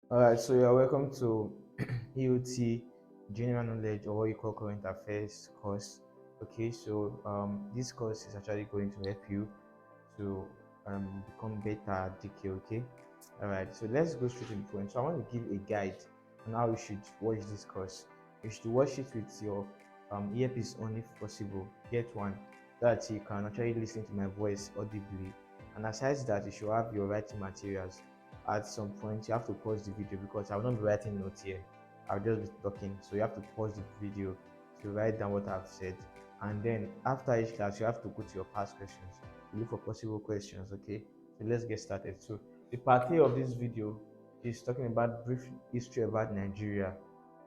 Alright, so you're welcome to EOT General Knowledge, or what you call Current Affairs course. Okay, so this course is actually going to help you to become better at DK. Okay, alright, so let's go straight to the point. So I want to give a guide on how you should watch this course. You should watch it with your earpiece only if possible. Get one so that you can actually listen to my voice audibly. And aside that, you should have your writing materials. At some point you have to pause the video because I will not be writing notes here. I'll just be talking, so you have to pause the video to write down what I've said. And then after each class you have to go to your past questions, look for possible questions. Okay, so let's get started. So the part A of this video is talking about brief history about Nigeria.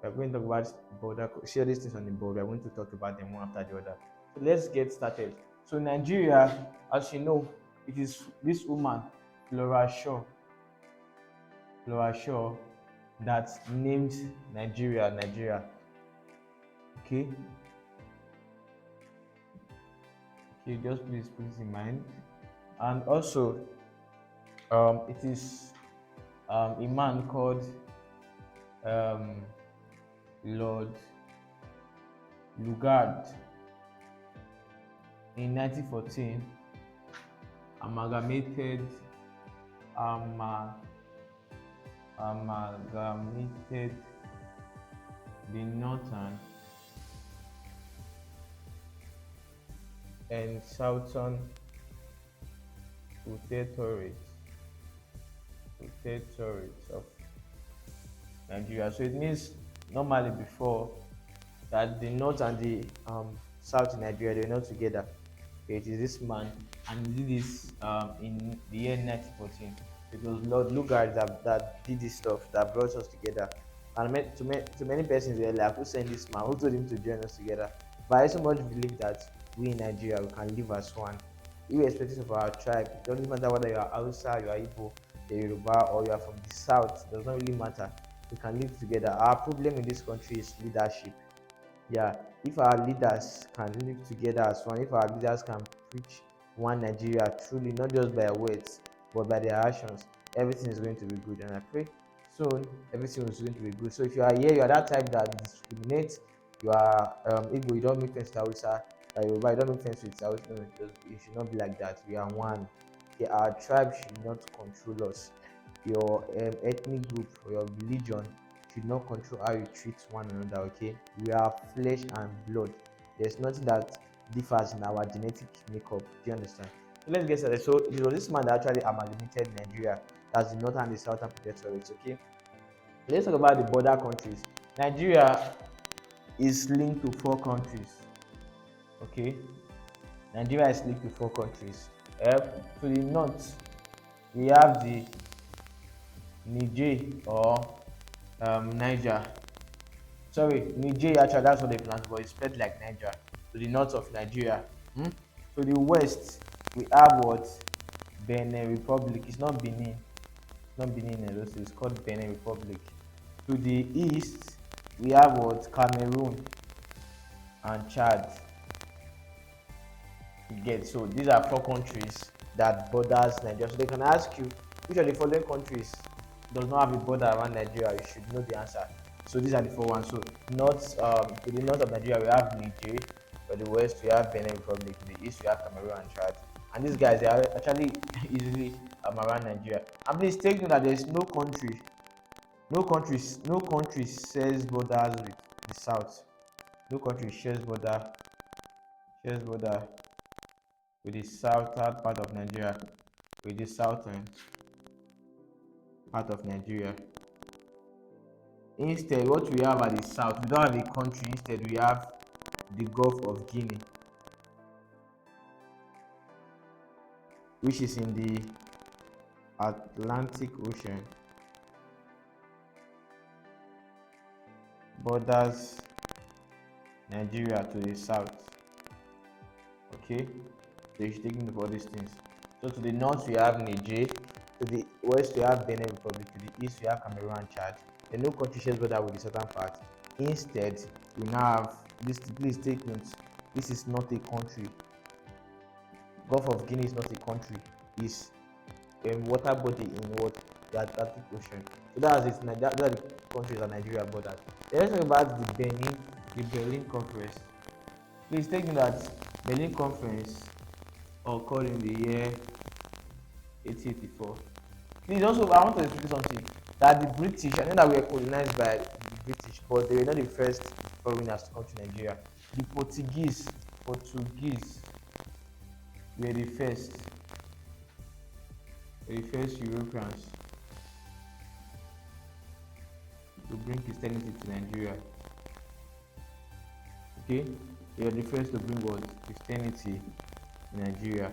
We're going to talk about border, share these things on the board. We're going to talk about them one after the other. So let's get started. So Nigeria, as you know, it is this woman Flora Shaw that named Nigeria. Okay, just please put this in mind. And also, it is a man called um, Lord Lugard in 1914 amalgamated the northern and southern territories of Nigeria. So it means normally before that the north and the south in Nigeria, they were not together. It is this man, and he did this in the year 1914. It was Lord Lugard that did this stuff that brought us together. And to many persons, they're like, who sent this man? Who told him to join us together? But I so much believe that we in Nigeria, we can live as one, irrespective of our tribe. It doesn't matter whether you are Hausa, you are Igbo, you're Yoruba, or you are from the south. It does not really matter. We can live together. Our problem in this country is leadership. Yeah, if our leaders can live together as one, if our leaders can preach one Nigeria truly, not just by words but by their actions, everything is going to be good. And I pray soon everything is going to be good. So if you are here, you are that type that discriminates, you are Igbo, you don't make friends with Hausa, Yoruba, you don't make friends with Hausa. No, it should not be like that. We are one. Okay, our tribe should not control us. Your ethnic group or your religion should not control how you treat one another. Okay, we are flesh and blood. There's nothing that differs in our genetic makeup. Do you understand? So let's get started. So it was this man that actually amalgamated Nigeria, that's the northern and the southern protectorates. Okay, let's talk about the border countries. Nigeria is linked to four countries. Okay, Nigeria is linked to four countries. To the north we have the Niger or Niger. Sorry, Niger actually, that's what they pronounce, but it's spelled like Niger. To the north of Nigeria. To the west, we have what? Benin Republic. It's not Benin. It's not Benin, it's called Benin Republic. To the east, we have what? Cameroon and Chad. You get, so these are four countries that borders Nigeria. So they can ask you which of the following countries does not have a border around Nigeria. You should know the answer. So these are the four ones. So north, to the north of Nigeria we have Niger. To the west we have Benin Republic. To the east we have Cameroon and Chad. And these guys, they are actually easily around Nigeria. And please take note that there is no country shares borders with the south. No country shares border with the southern part of Nigeria, with the southern part of Nigeria. Instead, what we have at the south, we don't have a country. Instead, we have the Gulf of Guinea, which is in the Atlantic Ocean. Borders Nigeria to the south. Okay, so you should take note of all these things. So to the north we have Niger, to the west we have Benin Republic, to the east we have Cameroon and Chad. The no country shares border with the southern part. Instead, we now have this. Please take note. This is not a country. Gulf of Guinea is not a country. It's a water body in what? the Atlantic Ocean. So that's it. Those are the countries that Nigeria borders. Let's talk about the Berlin Conference. Please take note that Berlin Conference occurred in the year 1884. Please also, I want to explain something. That the British, I know that we were colonized by the British, but they were not the first foreigners to come to Nigeria. The Portuguese were the first Europeans to bring Christianity to Nigeria. Okay, they were the first to bring what? Christianity in Nigeria.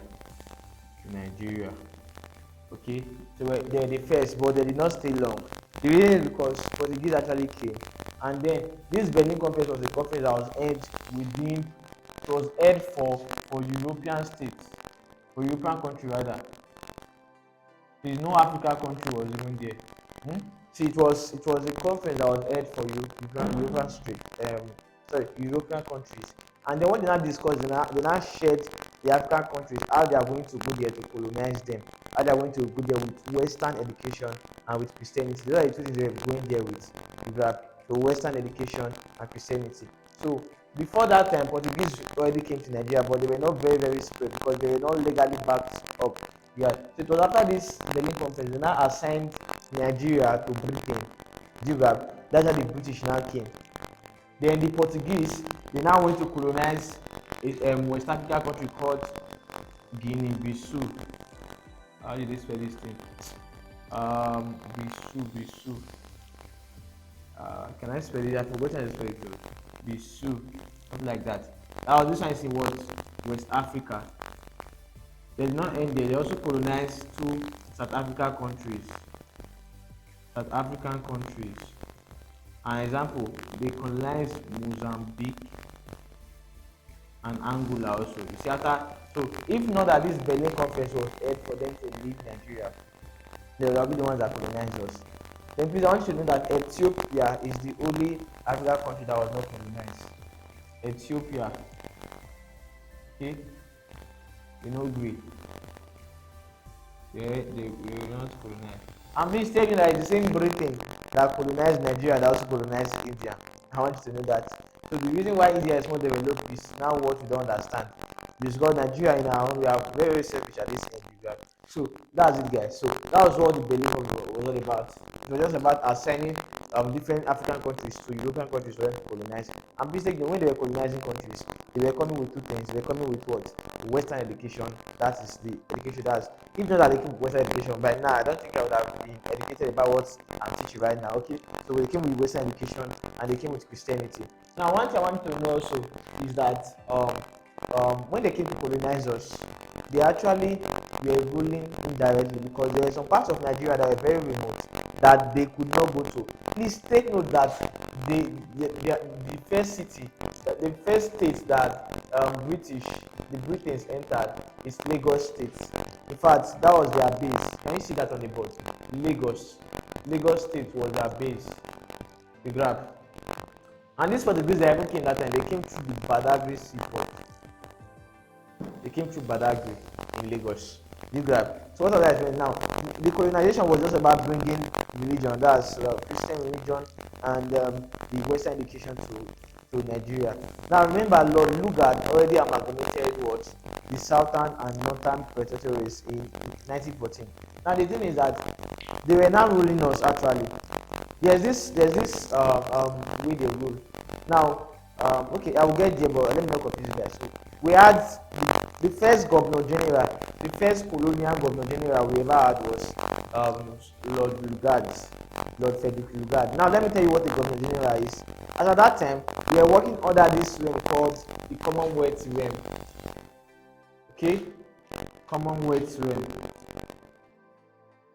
Okay, so they were the first, but they did not stay long. The reason is because Portuguese actually came, and then this Berlin Conference was a conference that was held for European states, for European country rather. There is no African country was even there. See, it was a conference that was held for European countries. And then what they now discussed, they now shared the African countries, how they are going to go there to colonize them, how they are going to go there with Western education and with Christianity. Those are the two things they were going there with. So Western education and Christianity. So before that time, Portuguese already came to Nigeria, but they were not very, very spread because they were not legally backed up. Yeah. So it was after this Berlin Conference, they now assigned Nigeria to Britain. That's how the British now came. Then the Portuguese, they now went to colonize a West African country called Guinea-Bissau. How did they spell this thing? Bissau. Can I spell it? I forgot how to spell it. Bissau, something like that. This one is in what? West Africa. They did not end there. They also colonized two South African countries. An example, they colonized Mozambique and Angola also. You see, so if not that this Berlin Conference was held for them to leave Nigeria, they will be the ones that colonized us. Then please, I want you to know that Ethiopia is the only African country that was not colonized. Ethiopia. Okay? They no agree. They were not colonized. I'm please telling you that it's the same Britain that colonized Nigeria that also colonized India. I want you to know that. So the reason why India is more developed is now what we don't understand. Because Nigeria in our own, we are very, very selfish at this end. So that's it, guys. So that was what the Berlin Conference was all about. It was just about assigning different African countries to European countries for them to colonize. And please take note, when they were colonizing countries, they were coming with two things. They were coming with what? Western education. That is the education that's, if not that they came with Western education, by now I don't think I would have been educated about what I'm teaching right now. Okay, so they came with Western education and they came with Christianity. Now, one thing I want to know also is that when they came to colonize us, they actually were ruling indirectly because there were some parts of Nigeria that were very remote that they could not go to. Please take note that the first state that the Britons entered is Lagos State. In fact, that was their base. Can you see that on the board? Lagos State was their base. The graph. And this Portuguese that even came that time, they came through the Badagry seaport. They came through Badagry in Lagos. You grab. So what are they doing now? The colonization was just about bringing religion, that's Christian religion, and the Western education to Nigeria. Now remember, Lord Lugard already amalgamated what? The Southern and Northern Protectorates in 1914. Now the thing is that they were now ruling us actually. There's this way they rule. Now, okay, I will get there, but let me not confuse you guys. So we had the first governor general, the first colonial governor general we ever had was Lord Frederick Lugard. Now let me tell you what the governor general is. As at that time, we were working under this realm called the Commonwealth realm. Okay, Commonwealth realm.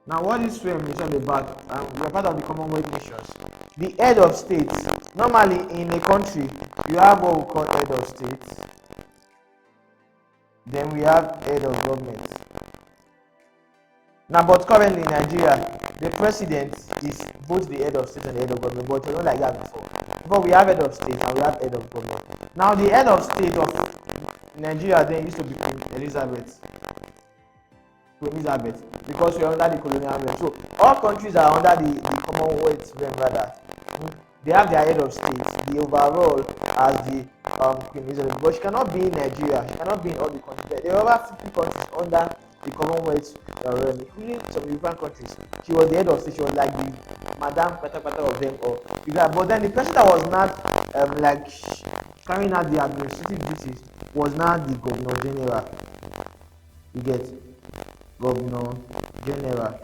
Now, what this realm is all about? We are part of the Commonwealth nations. The head of state. Normally, in a country, you have what we call head of state. Then we have head of government. Now, but currently in Nigeria, the president is both the head of state and the head of government, but it's not like that before. Before we have head of state and we have head of government. Now, the head of state of Nigeria then used to be Queen Elizabeth. Queen Elizabeth, because we're under the colonial realm. So all countries are under the Commonwealth realm rather. They have their head of state, the overall as the Queen Elizabeth, but she cannot be in Nigeria, she cannot be in all the countries. There are over 50 countries under the Commonwealth realm, including some European countries. She was the head of state, she was like the Madame Patapata of them all. But then the person that was not like carrying out the administrative duties was not the Governor General. You get Governor General.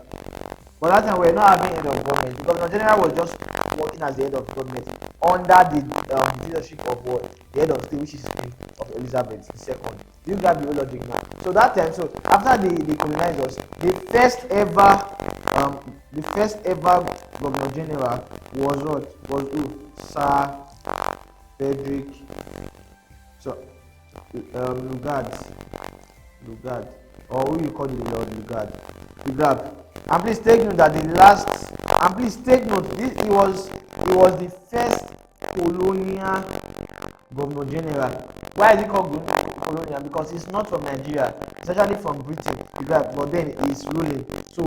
But that time we were not having head of government. The Governor General was just working as the head of government under the leadership of what? The head of state, which is Queen of Elizabeth II. You got the logic now. So that time, so after the colonizers, the first ever Governor General was what? Was who? Sir Frederick. So Lugard, or who you call the Lord Lugard. And please take note that he was the first colonial Governor General. Why is he called colonial? Because he's not from Nigeria. It's actually from Britain. But then he's ruling. So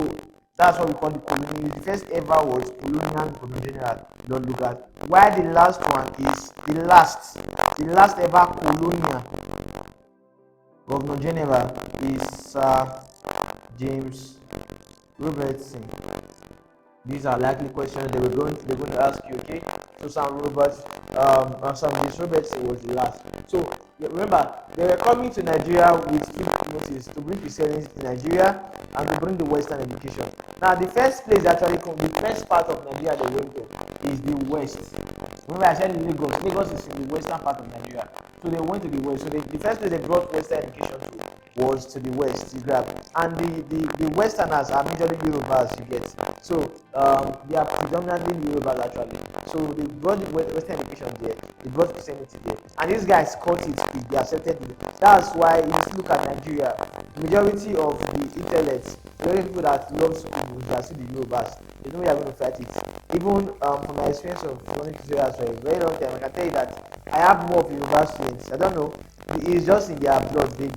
that's what we call the colonial. The first ever was colonial Governor General, Lord Lugard. While the last one is the last ever colonial Governor General is Sir James Robertson. These are likely questions they're going to ask you, okay? So Sir James Robertson was the last. So remember, they were coming to Nigeria with Fifth notice to bring Christianity to Nigeria and to bring the Western education. Now the first place actually the first part of Nigeria they went to is the West. Remember I said Lagos. Lagos is in the western part of Nigeria. So they went to the West. So the first place they brought Western education to was to the West, and the Westerners are majorly Yorubas, you get. So they are predominantly Yorubas actually. So they brought the Western education there, they brought Christianity there, and these guys caught it, they accepted it. That's why if you look at Nigeria, the majority of the intellects, the only people that love school they are still the Yorubas. They know we are going to fight it. Even from my experience of running to Nigeria for a very long time, I can tell you that I have more of Yoruba students. I don't know. It's just in their blood. They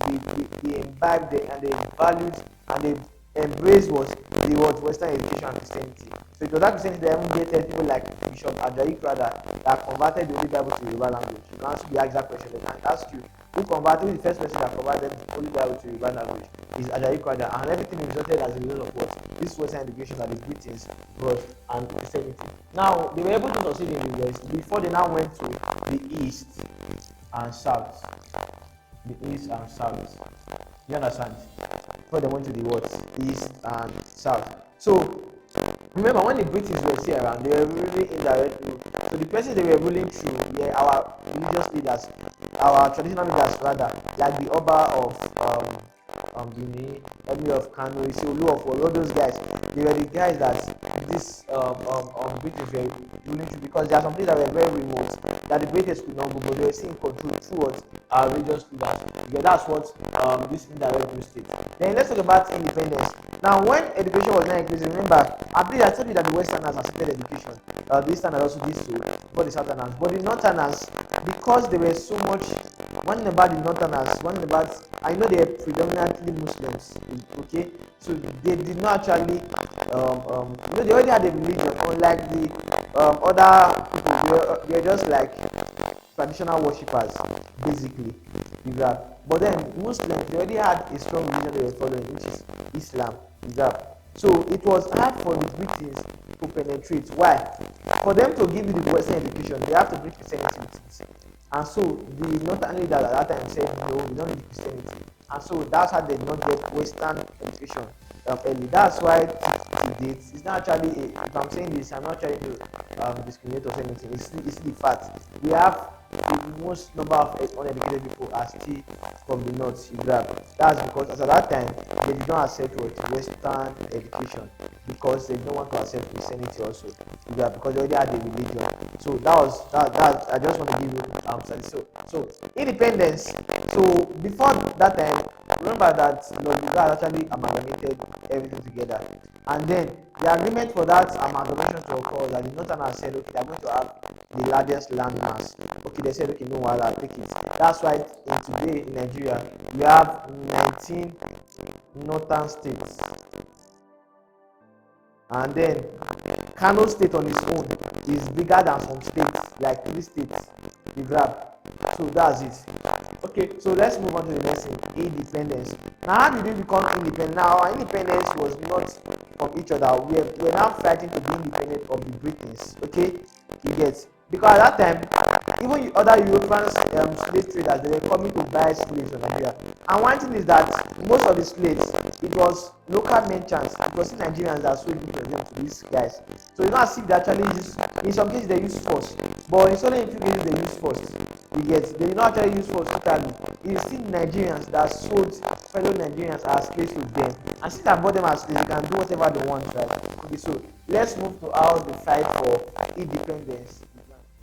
imbibe and they valued and they embrace what Western education and Christianity. So it was that Christianity that even dated people like Bishop Ajayi Crowther that converted the Holy Bible to Yoruba language. You can answer the exact question. They can ask you who converted the first person that converted the Holy Bible to Yoruba language is Ajayi Crowther, and everything resulted as a result of what this Western education that the Britons brought and Christianity. Now they were able to succeed in the West before they now went to the East and South. The East and South. You understand? Before they went to the what? East and South. So remember when the British were still around, they were ruling indirectly. So the persons they were ruling through were our religious leaders, our traditional leaders rather, like the Oba of Benin, Emir of Kano, Olu of all those guys. They were the guys that this British were ruling through, because there are some places that were very remote that the British could not go, but they were still in control through what our religious leaders. Yeah, that's what this indirect rule states. Then let's talk about independence. Now, when education was not increasing, remember, I told you that the Westerners accepted education. The Easterners also did so, but the Southerners. But the Northerners, because they were so much, one thing about the Northerners, I know they are predominantly Muslims, okay? So they did not actually, they already had a religion, unlike the other people, they were just like traditional worshippers, basically. But then Muslims, they already had a strong religion they were following, which is Islam. So it was hard for the British to penetrate. Why? For them to give you the Western education, they have to bring Christianity with it. And so the Northern leader at that time said, no, we don't need Christianity. And so that's how they did not get Western education early. That's why it's not actually, if I'm saying this, I'm not trying to discriminate or anything. It's the fact. We have the most number of uneducated people are still from the north. That's because at that time they did not accept Western education, because they don't want to accept Christianity also. Because they already had the religion. So that I just want to give you so independence. So before that time, remember that Lord Lugard actually amalgamated everything together. And then the agreement for that amalgamation to occur was that the Northerners said, okay, they're going to have the largest land mass. Okay, they said, okay, no, I'll take it. That's why today in Nigeria, we have 19 northern states. And then Kano state on its own is bigger than some states, like 3 states. You grab. So that's it. Okay, so let's move on to the next thing, independence. Now, how did we become independent? Now, our independence was not from each other. We're now fighting to be independent of the Britons. Okay, you get, because at that time, even other European slave traders, they were coming to buy slaves from Nigeria. And one thing is that most of the slaves, it was local merchants, because in Nigerians that sold them to these guys. So you don't see they actually use, in some cases they use force, but in certain few cases they use force. You get, they did not actually use force totally. It is still Nigerians that sold fellow Nigerians as slaves to them, and since they bought them as slaves, they can do whatever they want, right? Okay, so let's move to how the fight for independence.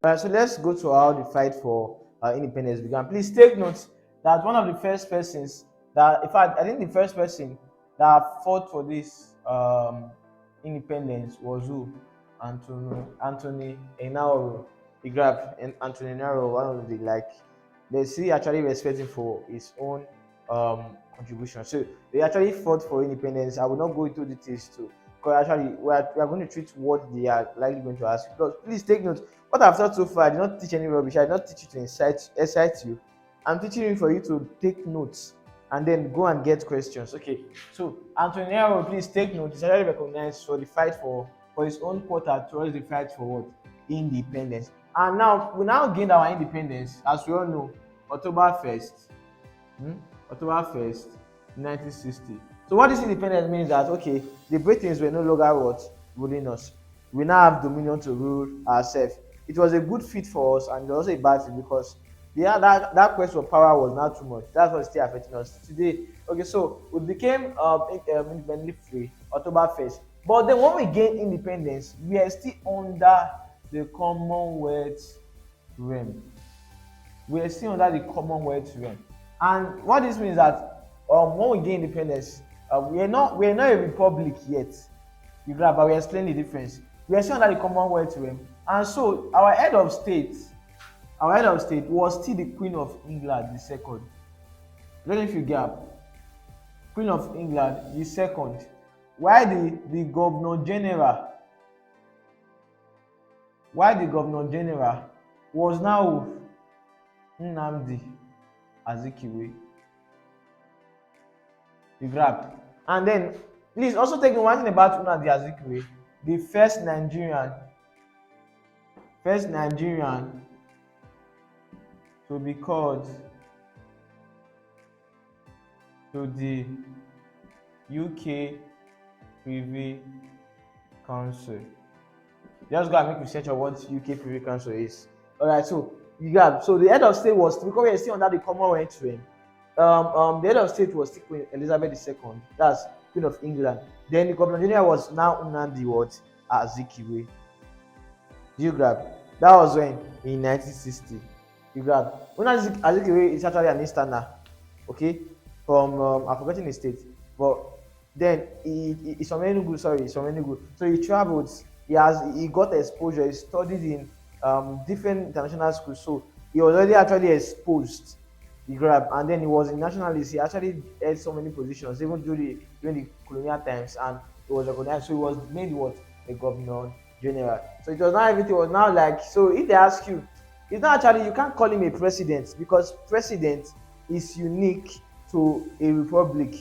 Alright, so let's go to how the fight for independence began. Please take note that one of the first persons that, in fact, I think the first person that fought for this independence was who? Anthony Enaro. He grabbed Anthony Enaro, one of the, like, they see actually respecting for his own contribution. So they actually fought for independence. I will not go into details too, because actually we are going to treat what they are likely going to ask. Because please take note, what I've taught so far, I did not teach any rubbish. I did not teach you to excite you. I'm teaching you for you to take notes and then go and get questions. Okay, so Anthony Enaro, please take note. He's actually recognized for the fight for his own quota towards the fight for what? Independence. And now we now gained our independence, as we all know, October 1st, October 1st, 1960. So what this independence means that, okay, the Britons were no longer what? Ruling us. We now have dominion to rule ourselves. It was a good fit for us, and it was also a bad fit, because that quest for power was not too much. That's what is still affecting us today. Okay, so we became independently free October 1st. But then when we gained independence, we are still under the Commonwealth realm. We are still under the Commonwealth realm. And what this means is that when we gain independence, we are not a republic yet. You grab, but we explain the difference. We are still under the Commonwealth realm. And so our head of state was still the Queen of England, the second. I don't know if you get. Queen of England, the second. Why the Governor General was now Nnamdi Azikiwe. You grab. And then please also take one thing about Nnamdi Azikiwe, the first Nigerian to be called to the UK Privy Council. Just go and make research on what UK Privy Council is. Alright, so you got, so the head of state was, because we are still under the Commonwealth reign. The head of state was still Queen Elizabeth II. That's Queen of England. Then the Governor General was now Nnamdi Azikiwe. You grab. That was when in 1960. You grab. Nnamdi Azikiwe is actually an Easterner. Okay, from I'm forgetting the state, but then he's from Enugu. So he traveled. He got exposure. He studied in different international schools. So he was already actually exposed. He grabbed, and then he was a nationalist. He actually held so many positions, even during the colonial times, and he was recognized. So he was made what? A Governor General. So it was not everything was now like, so if they ask you, it's not actually, you can't call him a president, because president is unique to a republic.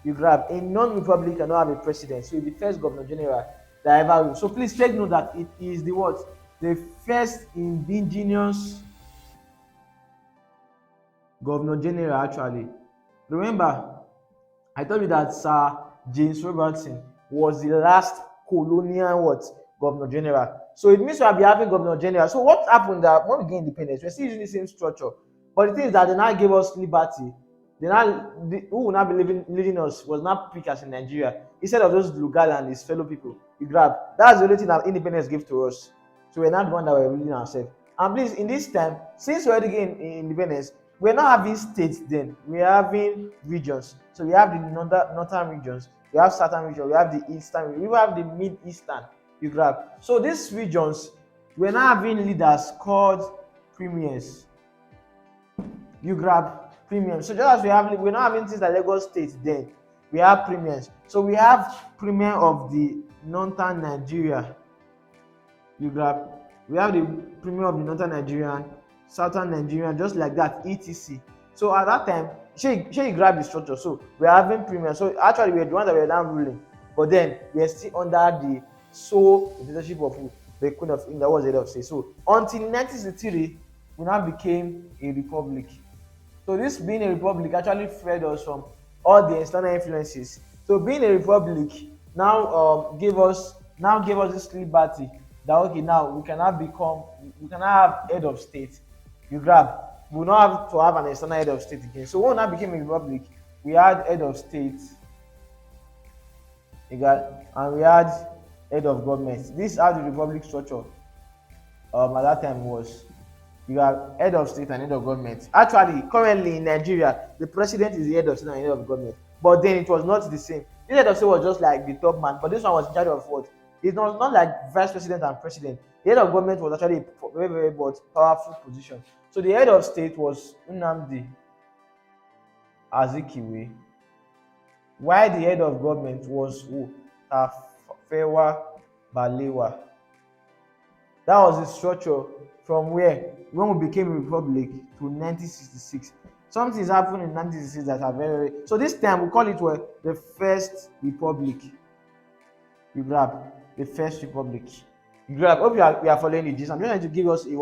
You grab, a non-republic cannot have a president. So the first Governor General that ever ruled. So please take note that it is the what? The first indigenous Governor General actually. Remember, I told you that Sir James Robertson was the last colonial what? Governor General. So it means we will be having Governor General. So what happened that when we gained independence, we're still using the same structure. But the thing is that they now gave us liberty. Who will now be leading us was not picked as in Nigeria. Instead of those Lugard and his fellow people, you grab. That's the only thing that independence gave to us. So we're not the one that we're leading ourselves. And please, in this time, since we already gained independence, we're not having states then, we're having regions. So we have the northern regions, we have southern region, we have the eastern region, we have the mid-eastern. You grab. So these regions, we're not having leaders called premiers. You grab premiums. So just as we're not having things like Lagos State then, we have premiums. So we have premier of the northern Nigeria. You grab. We have the premier of the northern Nigerian, southern Nigerian, just like that, etc. So at that time, she grab the structure. So we're having premier. So actually, we're the ones that were now ruling, but then we're still under the sole dictatorship of who? The Queen of England was head of state. So until 1963, we now became a republic. So this being a republic actually freed us from all the external influences. So being a republic now gave us this liberty that okay, now we can have head of state. You grab. We will not have to have an external head of state again. So when we now became a republic, we had head of state, and we had head of government. This is how the republic structure at that time was. You have head of state and head of government. Actually, currently in Nigeria, the president is the head of state and head of government. But then it was not the same. This head of state was just like the top man, but this one was in charge of what? It was not like vice president and president. The head of government was actually a very, very powerful position. So the head of state was Nnamdi Azikiwe, while the head of government was who? Tafawa Balewa. That was the structure from when we became a republic to 1966. Something is happening in 1966 that are very. So this time we call it the First Republic. You grab the First Republic. You grab. Hope you are following the gist. I'm trying to give us a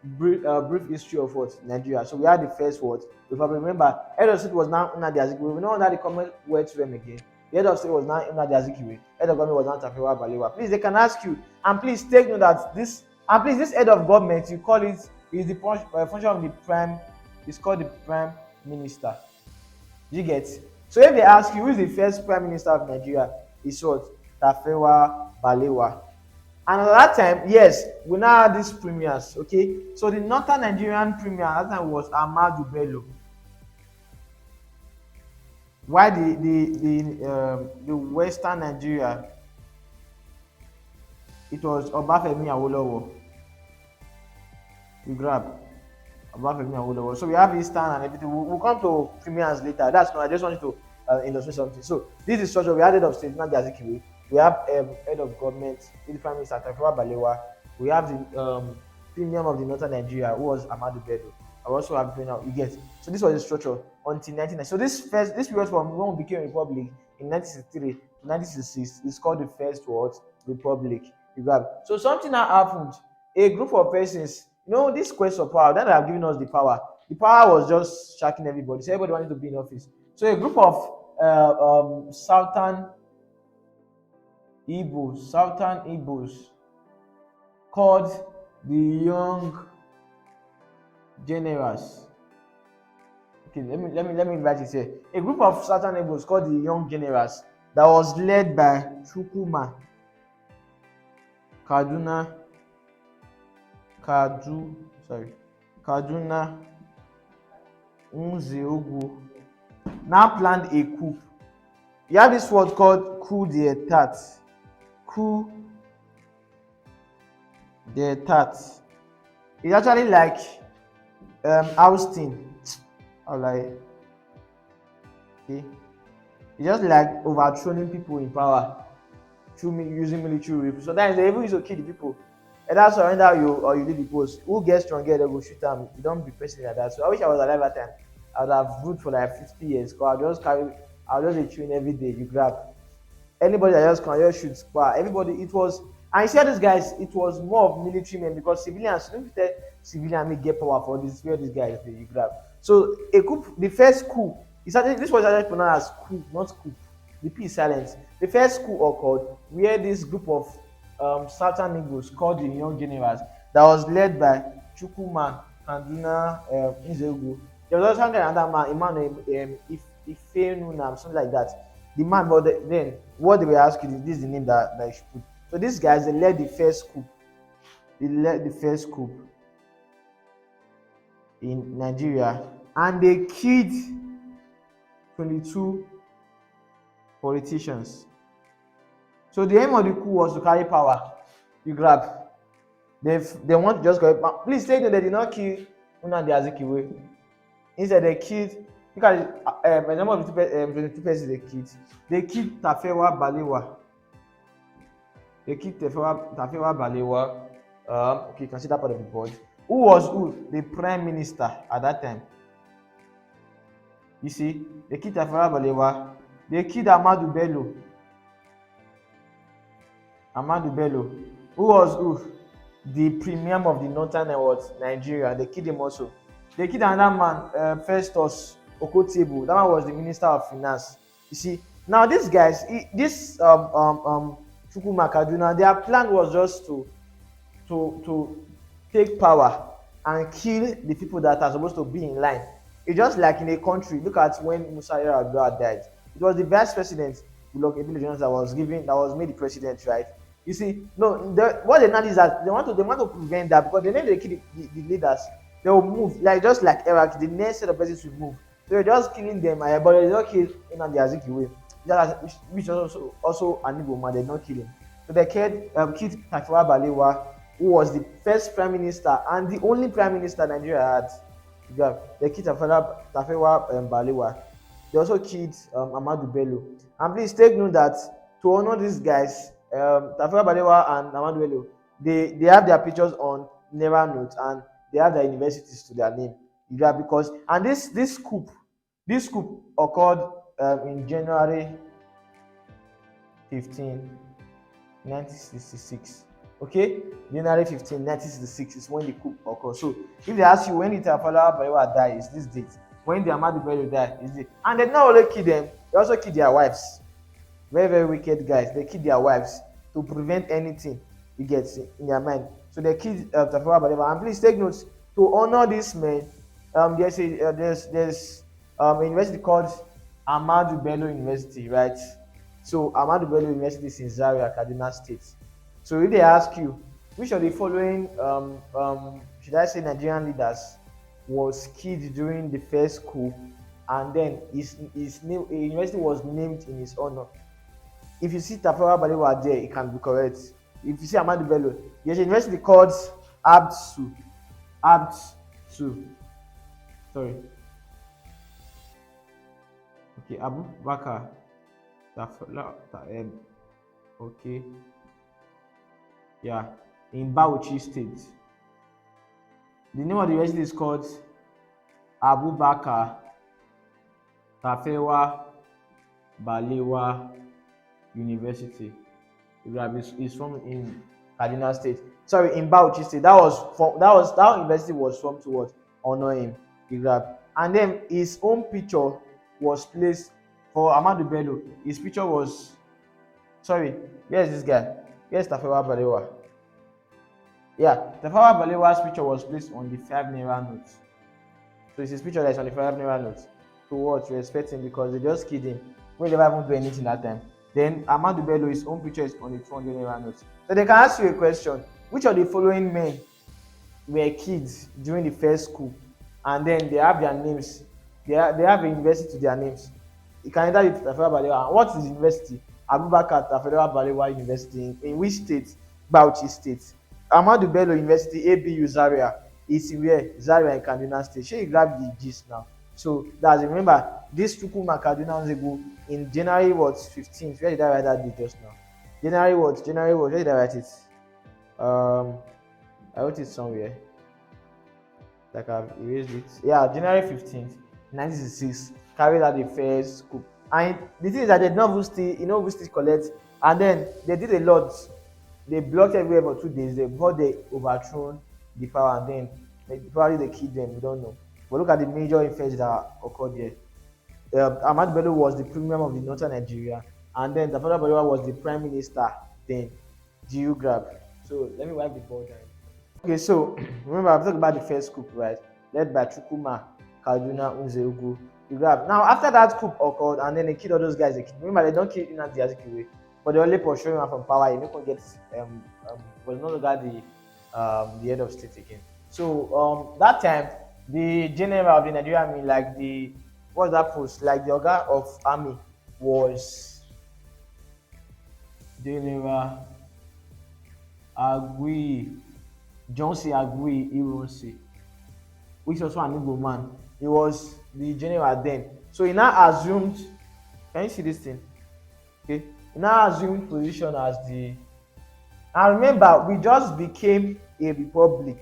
brief history of Nigeria. So we had the first Republic. Remember, head of state was now Nnamdi Azikiwe. We know that the Commonwealth realm again. The head of state was now Nnamdi Azikiwe. Head of government was now Tafawa Balewa. Please, they can ask you, and please take note that this head of government, you call it, is the function of the prime. It's called the prime minister. You get? So if they ask you who is the first prime minister of Nigeria, it's what? Tafawa Balewa. And at that time, yes, we now had these premiers. Okay, so the northern Nigerian premier at that time was Ahmadu Bello. While the western Nigeria, it was Obafemi Awolowo. You grab Obafemi Awolowo. So we have Eastern and everything. We'll come to premiers later. That's not. I just wanted to illustrate something. So this is structure. We had head of state, Nnamdi Azikiwe. We have head of government, the prime minister Tafawa Balewa. We have the premium of the northern Nigeria, who was Ahmadu Bello. I also have now. You get. So this was the structure until 1990. So this period from when we became a republic in 1963 to 1966 is called the First Republic. You grab. So something that happened. A group of persons, this quest of power, that have given us the power. The power was just shocking everybody. So everybody wanted to be in office. So a group of Southern Igbos called the Young Generals. Okay, let me write it here. A group of Southern Igbos called the Young Generals that was led by Chukwuma Kaduna Nzeogwu now planned a coup. You have this word called coup d'etat. Coup d'etat. It's actually like ousting. Okay. It's just like overthrowing people in power through using military rule. Sometimes they even use to kill the people. Either surrender you or you leave the post. Who gets stronger, they go shoot them. You don't be president like that. So I wish I was alive at that time. I would have ruled for like 50 years. Because I'll just be chewing every day. You grab. Anybody that just can just shoot square. Everybody, it was, and you see these guys, it was more of military men because civilians, don't tell civilian may get power for this, where these guys they you grab. So a coup, the first coup, this was actually pronounced as coup, not coup. The P is silent. The first coup occurred where this group of Southern Igbos called the Young Generals that was led by Chukwuma Kaduna Nzeogwu. There was also another man, a man named Ifenunam, something like that. The man, but then what they were asking, this is the name that I should put. So these guys, they led the first coup. They led the first coup in Nigeria and they killed 22 politicians. So the aim of the coup was to carry power. You grab. They want to just go. Please take note, they did not kill Nnamdi Azikiwe. Instead, they killed. Look at the number of 22 persons they killed. They killed Tafawa Balewa. Tafawa Balewa. Okay, you can see that part of the board. Who was who? The prime minister at that time. You see, they killed Tafawa Balewa. They killed Ahmadu Bello. Who was who? The premium of the northern Nigeria. They killed him also. They killed another man, Festus Okotiebo. That one was the minister of finance. You see, now these guys, Chukwuma Kaduna, their plan was just to take power and kill the people that are supposed to be in line. It's just like in a country. Look at when Musa Yar'Adua died. It was the vice president, Goodluck Ebele Jonathan, that was made the president, right? You see, no, what they know is that they want to prevent that, because they know they kill the leaders, they will move, like just like Iraq, the next set of persons will move. So they're just killing them, but they don't kill Nnamdi Azikiwe, which also an Igbo man. They don't kill him. So they killed Tafawa Balewa, who was the first prime minister and the only prime minister Nigeria had. They killed Tafawa Balewa. They also killed Ahmadu Bello. And please take note that to honor these guys, Tafawa Balewa and Ahmadu Bello, they have their pictures on Naira notes, and they have their universities to their name. Because and this coup occurred in January 15, 1966. Okay, January 15, 1966 is when the coup occurred. So if they ask you when did Tafawa Balewa die, it's this date. When the Ahmadu Bello died, is it? And they not only kill them, they also kill their wives. Very, very wicked guys. They kill their wives to prevent anything you get in their mind. So they killed Tafawa Balewa. And please take note, to honor this man, there's a university called Ahmadu Bello University, right? So Ahmadu Bello University is in Zaria, Kaduna State. So if they ask you, which of the following, should I say, Nigerian leaders was killed during the first coup, and then his name, a university was named in his honor? If you see Tafawa Balewa there, it can be correct. If you see Ahmadu Bello, there's a university called ABSU. Sorry. Okay, Abu Bakar. Okay. Yeah, in Bauchi State. The name of the university is called Abu Bakar Tafawa Balewa University. It's from in Kaduna State. Sorry, in Bauchi State. That university was from to what? Honor him. And then his own picture was placed for Ahmadu Bello. His picture was, sorry, where's this guy? Here's Tafawa Balewa. Yeah, Tafawa Balewa's picture was placed on the 5 Naira notes. So it's his picture that's on the 5 Naira notes. To what? To respect him, because they just killed him. We never even do anything that time. Then Ahmadu Bello, his own picture is on the 200 Naira notes. So they can ask you a question: which of the following men were kids during the first coup? And then they have their names. They have a university to their names. You can either be Tafawa Balewa. What is the university? Abubakar Tafawa Balewa University. In which state? Bauchi State. Ahmadu Bello University, ABU Zaria, is where? Zaria in Kaduna State. Should you grab the gist now? So that's, remember, this Chukwuma Kaduna ago in January 15th. Where did I write that date just now? January what? Where did I write it? I wrote it somewhere. Like I've erased it. Yeah, January 15th, 1966, carried out the first coup. And the thing is that they did not still collect, and then they did a lot. They blocked everywhere for 2 days. Before they overthrown the power, and then probably they killed them. We don't know. But look at the major effects that occurred there. Ahmad Bello was the premium of the northern Nigeria, and then Tafawa Balewa was the prime minister. Then, grab. So let me wipe the board down. Okay, so remember I've talked about the first coup, right? Led by Chukwuma Kaduna Unzeugu. Now after that coup occurred, and then they killed all those guys. Remember, they don't kill Nnamdi Azikiwe, but they only pursue him from power. He no get was no longer the head of state again. So that time the general of the Nigerian army, like the what's that post? Like the organ of army was General Agui Johnson Agui Ironsi, which was also an Igbo man. He was the general then. So he now assumed. Can you see this thing? Okay. He now assumed position as the. And remember, we just became a republic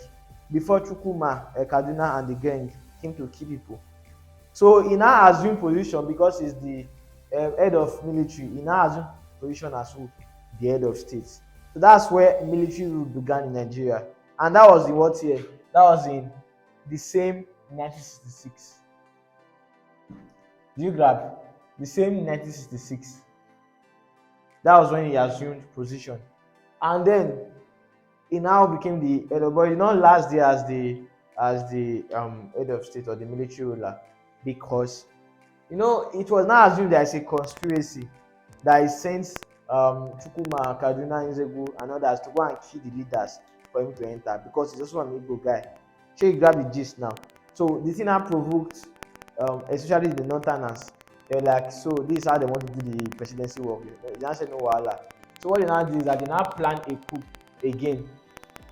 before Chukuma, Kaduna, and the gang came to kill people. So he now assumed position because he's the head of military. He now assumed position as who? The head of state. So that's where military rule began in Nigeria. And that was in what year? That was in the same 1966. Do you grab? The same 1966. That was when he assumed position. And then he now became the head of, but he did not last there as the head of state or the military ruler, because it was now assumed there is a conspiracy that he sent Chukuma, Kaduna, Nzegu, and others to go and kill the leaders for him to enter, because he's also an Igbo guy. So you grab the gist now. So the thing now provoked, especially the Northerners. They're like, so this is how they want to do the presidency work. They now said no wahala. So what they now do is that they now plan a coup again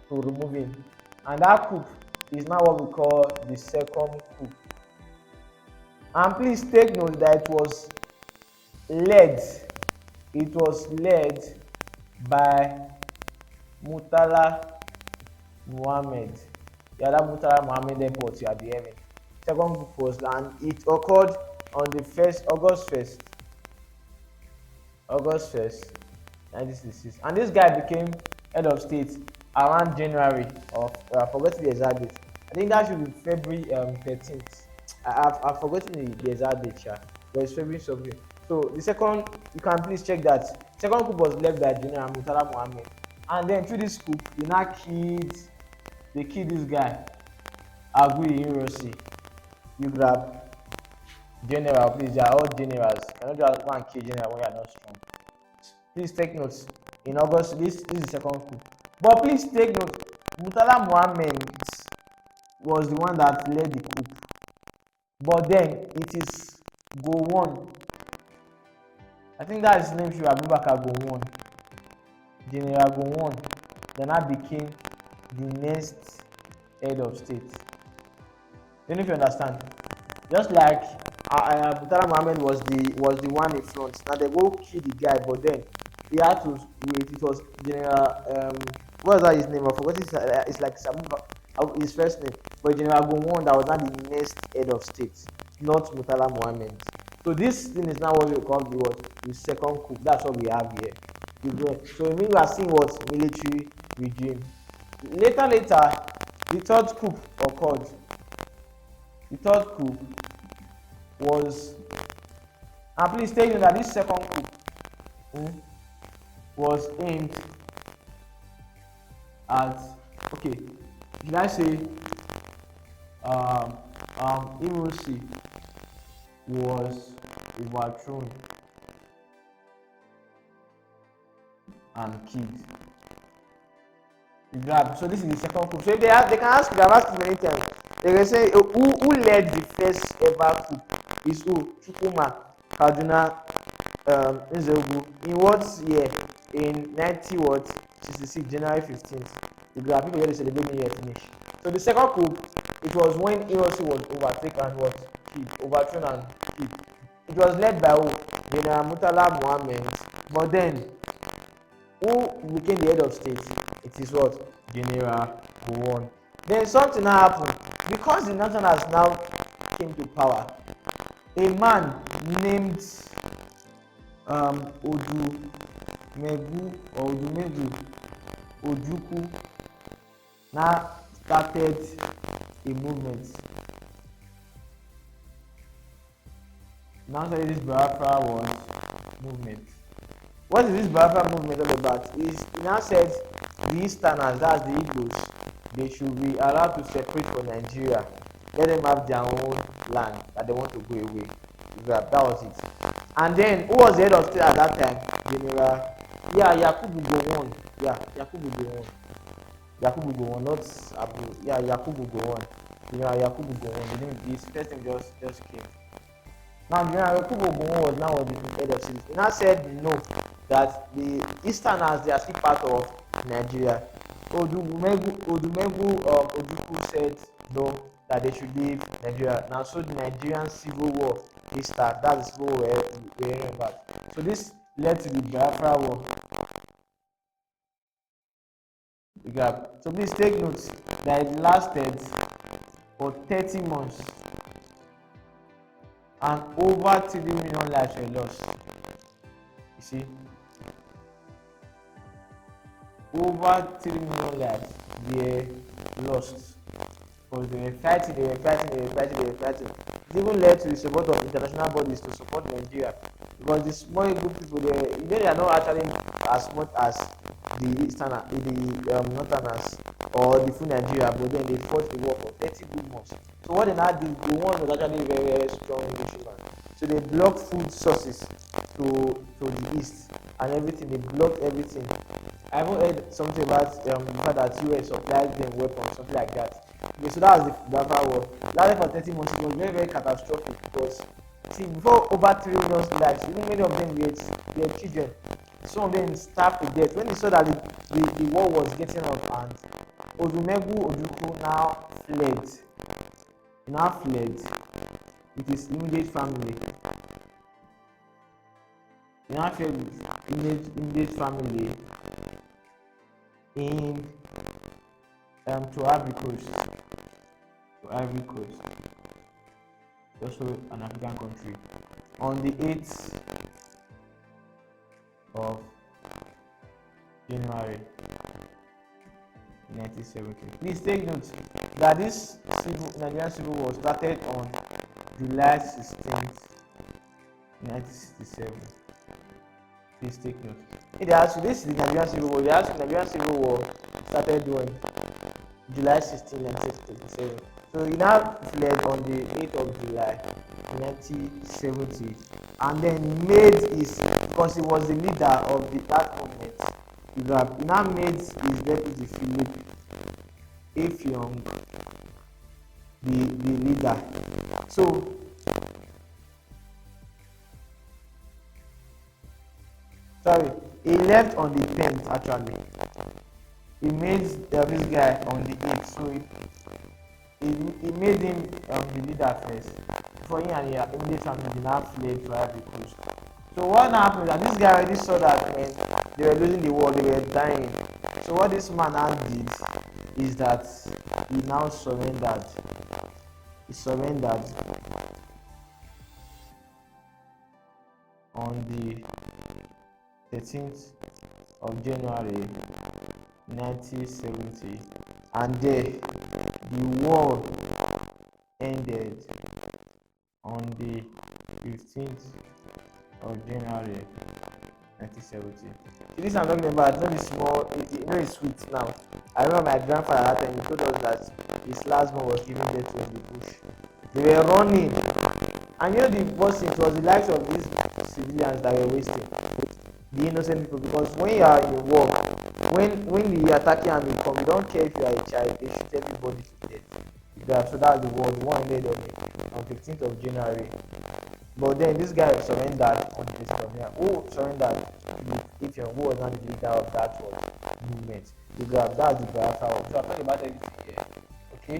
to remove him, and that coup is now what we call the second coup. And please take note that it was led by Murtala Muhammad. Yeah, that Murtala Muhammad airport you are the hearing. Second coup was, and it occurred on the August 1st, 1966. And this guy became head of state around January of I forgot the exact date. I think that should be February 13th. I've forgotten the exact date, but it's February something. So the second, you can please check that. Second coup was led by General Murtala Muhammad, and then through this coup, they killed this guy, Agui Ironsi. You grab general, please. They are all generals. You cannot just go and kill general when you are not strong. Please take notes. In August, this is the second coup. But please take note, Murtala Muhammad was the one that led the coup. But then it is Gowon. I think that his name should be Abubakar Gowon. General Gowon then I became the next head of state. Don't know if you understand. Just like Murtala Muhammad was the one in front. Now they go kill the guy, but then he had to wait. It was General what was that his name? I forgot. It's like his first name, but General Gowon that was not the next head of state, not Murtala Muhammad. So this thing is now what we call the second coup. That's what we have here. So it means we are seeing what military regime. Later, the third coup occurred. The third coup was, and please tell you that this second coup was aimed at, okay, did I say Ironsi was overthrown and killed. So this is the second coup. So if they can ask, they have asked many times. They can say who led the first ever coup is who? Chukuma, Kaduna, Nzegu. In what year? In 1966, January 15th. The people here celebrate New Year finish. So the second coup, it was when Ironsi was overthrown and killed. It was led by who? General Murtala Muhammad. But then, who became the head of state? It is what? General Gowon. Then something happened. Because the Northerners now came to power, a man named Ojukwu now started a movement. Now started this Biafra War movement. What is this Biafra movement all about? He now said the Easterners, that's the Igbos, they should be allowed to separate from Nigeria. Let them have their own land that they want to go away. That was it. And then who was the head of state at that time? General Yakubu Gowon. Yakubu Gowon, not Abu. Yakubu Gowon. General Yakubu Gowon. His first name just came. Now General Yakubu Gowon was now the head of cities. He now said no, that the Easterners, they are still part of Nigeria. Odumegu Ojukwu said no, that they should leave Nigeria. Now, so the Nigerian Civil War is start. That's the civil war we're hearing about. So this led to the Biafra War. So please take note that it lasted for 30 months and over 3 million lives were lost. You see, over 3 million lives were lost because they were fighting. It even led to the support of international bodies to support Nigeria, because the small group people they are not actually as much as the Eastern, the Northerners or the full Nigeria, but then they fought the war for 30 good months. So what they now did, the one was actually very strong military. So they blocked food sources to the east and everything. They blocked everything. I haven't heard something about the fact that US supplied them weapons, something like that. Okay, so that was the Biafra War. Lasted for 30 months. It was very, very catastrophic because, see, before over 3 million lives, even many of them were children. Some of them starved to death. When they saw that the war was getting out of hand, Odumegu Ojukwu now fled. He now fled with his immediate family. He now fled with his immediate family in to Ivory Coast. Also an African country. On the 8th of January 1970. Please take note that this Nigerian Civil War started on July 16th, 1967. Please take note. This is the Nigerian Civil War. The Nigerian Civil War started on July 16, 1967. So he now fled on the 8th of July 1970, and then made his, because he was the leader of that movement, he now made his deputy Philip Effiong the leader. So he left on the 10th actually. He made this guy on the 8th, so he made him the leader first. Before he and his immediate family did not fled to Ivory Coast. So what happened? And this guy already saw that when they were losing the war, they were dying. So what this man now did is that he now surrendered. He surrendered on the 13th of January 1970, and there the war ended on the 15th of January 1970. This I'm talking about, it's not the small, it's sweet now. I remember my grandfather at that time, he told us that his last one was given death in the bush. They were running, and the worst thing, it was the lives of these civilians that were wasting, the innocent people, because when you are in war, when the attacking army come, you don't care if you are a child, they shoot everybody to death. So that's the war. The war ended on 15th of January. But then this guy surrendered on the 15th of January. Who surrendered? Who was not the leader of that movement? That's the Biafra War. So I'm talking about everything here. Okay?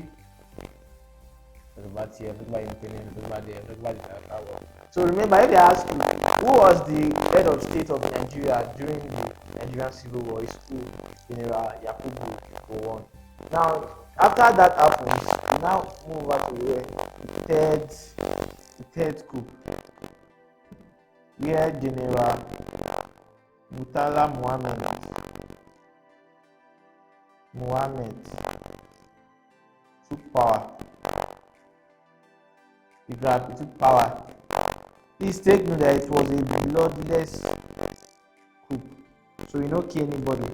Talk about here, talk about independence, talk about there, talk about the Biafra War. So remember, if they ask you who was the head of state of Nigeria during the Nigerian Civil War, it's who? General Yakubu Gowon. Now, after that happens, we now move over to the third coup, where General Murtala Muhammad took power. He took power. Please take note that it was a bloodless coup, so we don't kill anybody,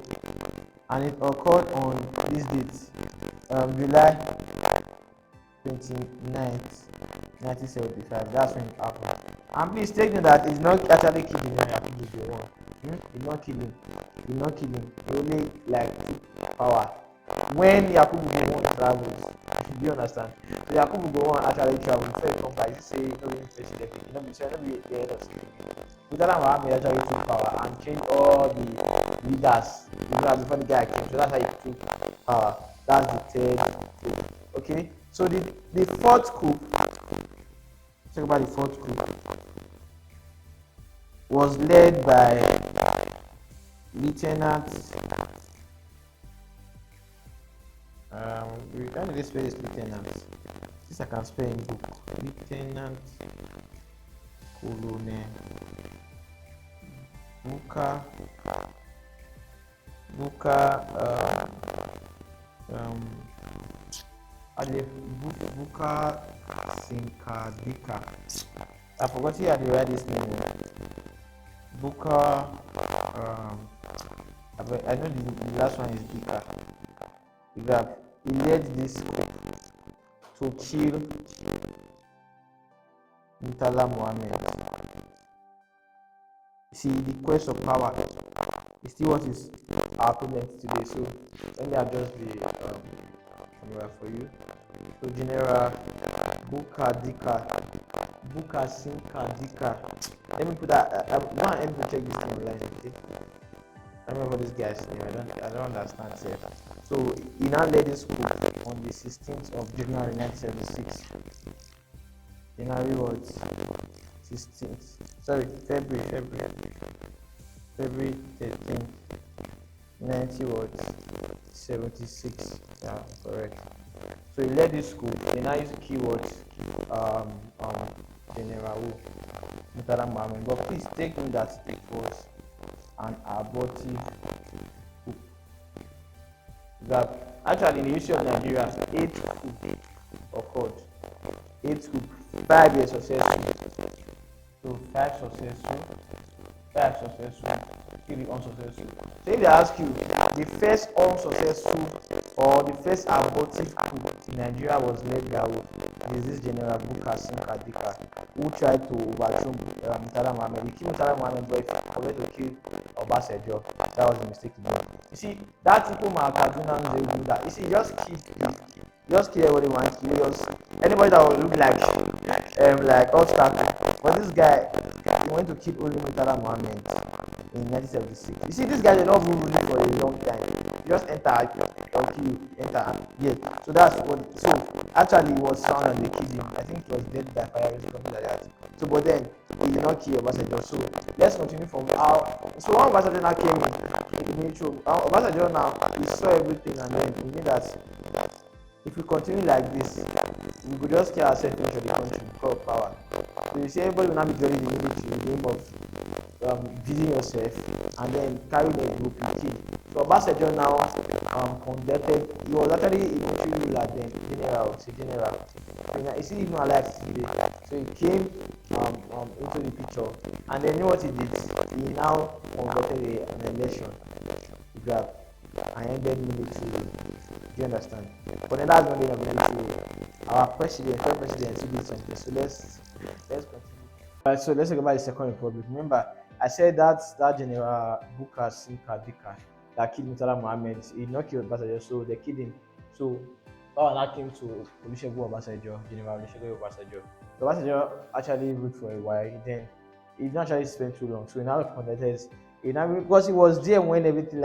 and it occurred on this date, July 29th, 1975. That's when it happened. And please take note that it's not actually killing Yakubu Gowon. It's not killing. It's not killing. He only took power. When Yakubu Gowon traveled, Do you understand? So Yakubu go on actually travel before he come back. He say no be president, you know, be say no be the head of state. Murtala Muhammad actually took power and changed all the leaders before the guy came. So that's how he took power. That's the third coup. Okay. So the fourth coup, talk about the fourth coup, was led by Lieutenant. We can't really spell this lieutenant. This I can spell in book. Lieutenant Colonel Buka Buka Sinkadika. I forgot how to write this name. Buka. I know the last one is Bika. He led this to kill Murtala Muhammad. See, the quest of power is still what is our problem today. So let me adjust the camera for you. So General Buka Sinkadika. Let me put that. Let me check this name online. Okay. I remember this guy's name. I don't understand. Sir. So he now led this coup on the 16th of January 1976. January what? 16th. Sorry, February 13th, 1976. Yeah, correct. So he led this coup. They now use keywords General Murtala Muhammad. But please take note that it was an abortive coup. That actually in the history of Nigeria, 8 coup occurred. 8 coup, 5 years successful. So 5 successful, 3 unsuccessful. So if they ask you, the first unsuccessful or the first abortive coup in Nigeria was led by this General Buka Sinkadika, who tried to overthrow Murtala Muhammad. He killed Murtala Muhammad, but he forgot to kill Obasanjo. That was a mistake he did. You see, that people Kaduna they do that. You see, just kill everybody wants to kill. Just anybody that will look like obstacle. But this guy, he went to kill only Murtala Muhammad in 1976. You see, this guy did not be ruling for a long time. He just enter or kill, enter, yeah. So that's what. So actually, he was found and they killed him. I think he was dead by fire or something like that. So, but then he did not kill Obasanjo. So let's continue from how. So when Obasanjo now came in, Obasanjo now he saw everything and then he knew that if we continue like this, we could just kill ourselves into the country because of power. So you see, everybody will now be joining the military with the aim of feeding yourself and then carrying a group you kill. So Obasanjo now conducted. He was actually a military ruler then, general. You see, even alive today. So he came into the picture, and then you know what he did? He now conducted an election. He grabbed and ended military. Do you understand? But then that's not the end of military. Our first president, to do something. So let's continue. Alright, so let's talk about the Second Republic. Remember, I said that General Buka Sinkadika that killed Murtala Muhammad, he did not kill Obasanjo, so they killed him. So power now came to Olusegun Obasanjo, General Olusegun Obasanjo. So Obasanjo actually ruled for a while. Then he didn't actually spend too long. So he now conducted. Because he was there when everything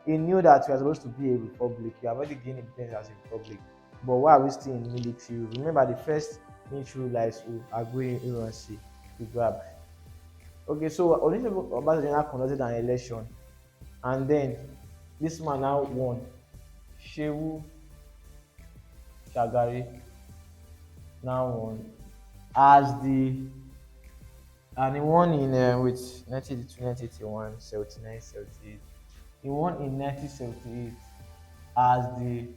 he knew that we are supposed to be a republic. We have already gained independence as a republic. But why are we still in military? Remember the first military rulers who agree Iransi to grab. Okay, so Olusegun Obasanjo now conducted an election, and then this man now won. Shehu Shagari now won as and he won in with 1982, 1981, 79, 78. He won in 1978 as the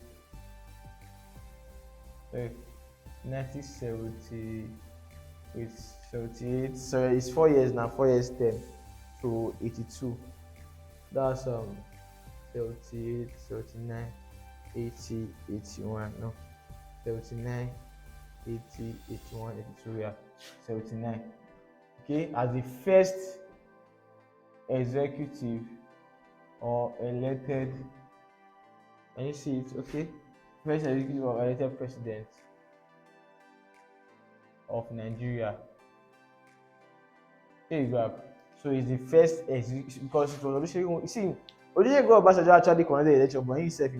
1970 with 78. So it's 4 years now, 4 years term to 82. That's 78, 79, 80, 81. No, 79, 80, 81, 82. Yeah, 79. Okay, as the first executive or elected, can you see it? Okay, first executive or elected president of Nigeria. There you go. So he's the first executive because it was Olusegun. You see, Olusegun Obasanjo actually conducted the election, but himself,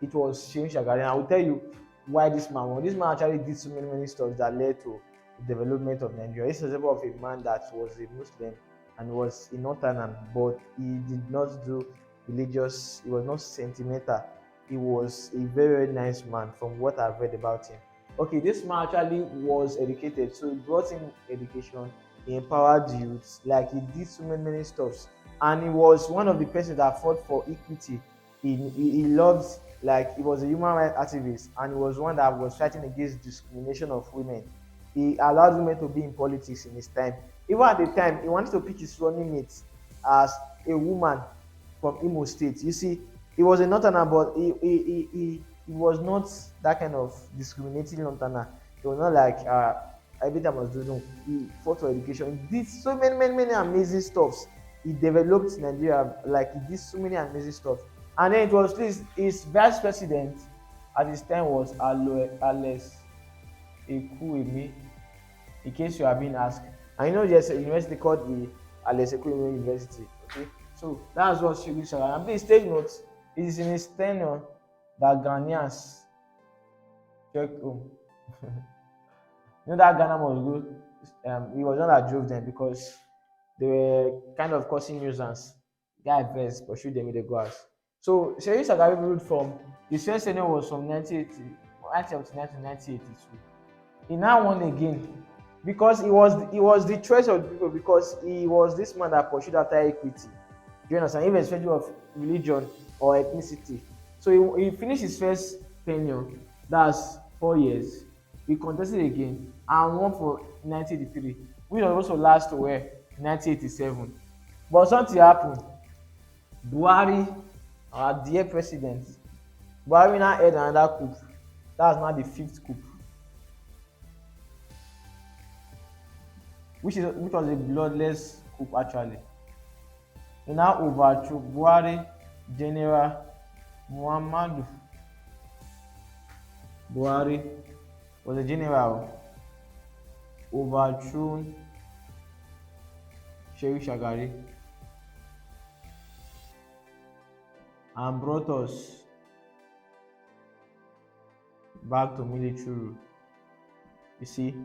it was Seun Shagari. And I will tell you why this man won. This man actually did so many stuff that led to the development of Nigeria. This is an example of a man that was a Muslim and was a northerner, but he did not do religious. He was not sentimental. He was a very, very nice man from what I've read about him. Okay, this man actually was educated, so he brought in education. He empowered youths, like he did so many stuffs, and he was one of the persons that fought for equity. He loved, like, he was a human rights activist, and he was one that was fighting against discrimination of women. He allowed women to be in politics in his time. Even at the time, he wanted to pick his running mate as a woman from Imo State. You see, he was a northerner, but he was not that kind of discriminating northerner. He was not like every time I was doing. No, he fought for education. He did so many amazing stuffs. He developed Nigeria, like he did so many amazing stuff. And then it was his vice president at his time was Alex Ekwueme, in case you are being asked. And there's a university called the Alex Ekwueme University. Okay, so that's what Segun Shagari. And please take note, it is in his tenure that Ghanaians check home. That Ghana was good. He was not that drove them because they were kind of causing nuisance. Guy first pursued them with the glass. So Segun Shagari ruled from his first tenure was from 1979 to 1982. He now won again because he was the choice of the people, because he was this man that pursued after equity. Do you understand? Irrespective of religion or ethnicity. So he finished his first tenure, that's 4 years. He contested again and won for 1983, which was also last to where 1987. But something happened. Buhari, our dear president, Buhari now held another coup. That's now the fifth coup, which was a bloodless coup actually. He now overthrew Buhari General Muhammadu Buhari was a general, overthrew Segun Shagari and brought us back to military rule. You see,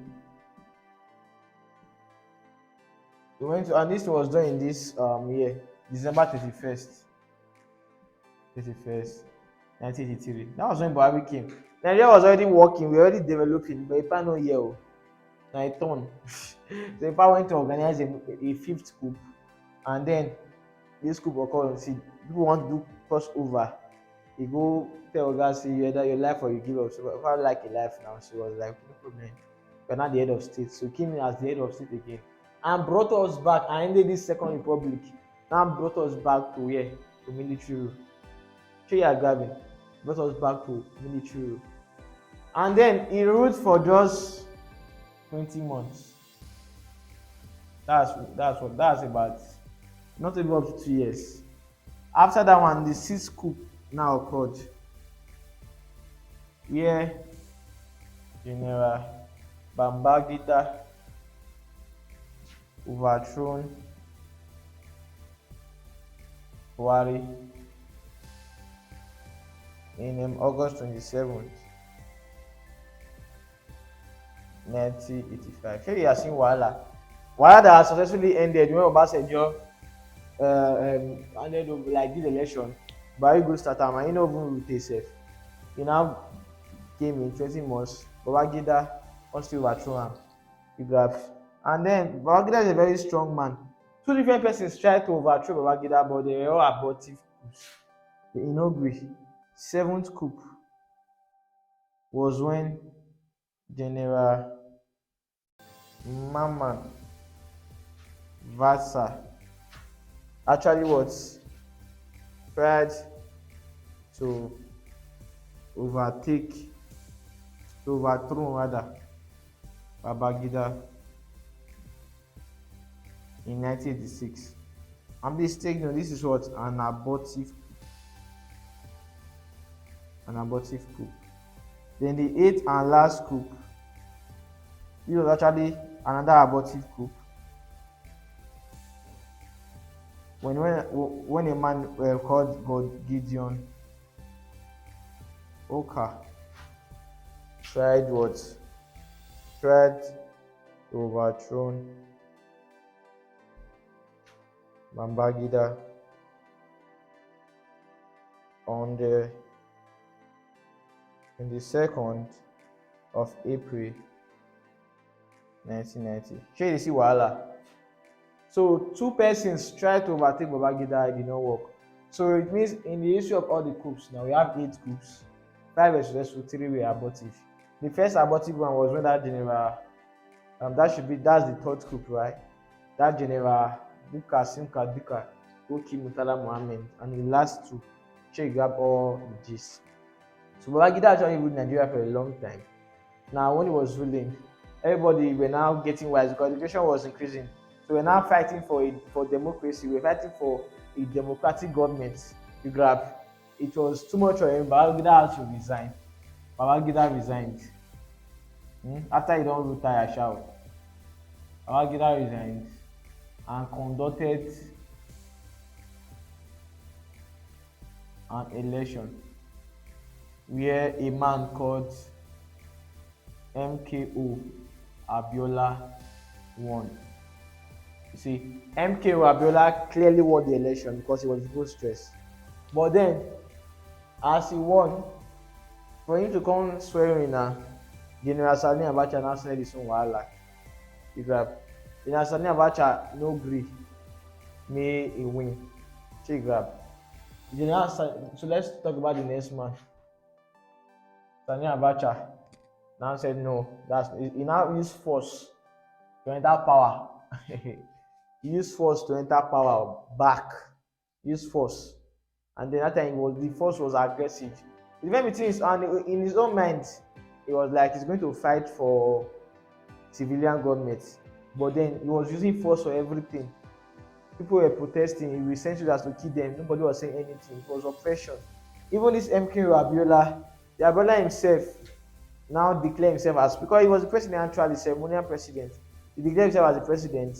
we went to, and this was done in this year, December 31st, 1983. That was when Buhari came. Nigeria was already working, we were already developing, but Ipa no year. Now it turned. So Ipa went to organize a fifth coup, and then this coup occurred. See, people want to do crossover. You go tell Oga, say either your life or you give up. So if I like a life now, she was like, no problem. You're not the head of state. So came in as the head of state again and brought us back and ended this second republic. Now brought us back to where? To military rule. Show you are grabbing. Brought us back to military rule. And then he ruled for just 20 months. That's about not even up to 2 years. After that one, the sixth coup now occurred, where General Babangida overthrown Buhari in August 27th, 1985. Here you are seeing Wahala that has successfully ended when Obasanjo ended up like this election. Buhari go start am and he no even rule himself. He now came in 20 months. Babangida still overthrow am. You grab. And then Babangida is a very strong man. Two different persons tried to overthrow Babangida, but they were all abortive coups. They no gree. Seventh coup was when General Mamman Vatsa actually was tried to overthrow Babangida in 1986. And please take note, this is what an abortive. an abortive coup. Then the eighth and last coup, this was actually another abortive coup. When a man called God Gideon Oka tried to overthrow Babangida on the 22nd of April 1990. Shey you see wahala. So two persons tried to overtake Babangida, it did not work. So it means in the history of all the coups, now we have 8 coups. 5 were successful, 3 were abortive. The first abortive one was when that general, that's the third coup, right? That general Bukar Simka Duka go kill Murtala Mohammed, and the last two, you grab all the gist. So Babangida actually ruled Nigeria for a long time. Now when he was ruling, everybody were now getting wise because education was increasing. So we're now fighting for democracy. We're fighting for a democratic government. You grab. It was too much for him. Babangida had to resign. Babangida resigned. After he don't retire, shout. Babangida resigned and conducted an election where a man called MKO Abiola won. You see, MKO Abiola clearly won the election because he was both stressed. But then, as he won, for him to come swear in General Sani Abacha now said his own wahala. You grab. General Sani Abacha no gree, may he win. She grab. So let's talk about the next man. Sani Abacha now said no. He now used force to enter power. He used force to enter power back. Use force. And then that time the force was aggressive. The very thing is, and in his own mind, he was like he's going to fight for civilian government. But then he was using force for everything. People were protesting, he sent soldiers to kill them. Nobody was saying anything. It was oppression. Even this MKO Abiola, the Abiola himself now declared himself as, because he was the president actually, ceremonial president. He declared himself as the president.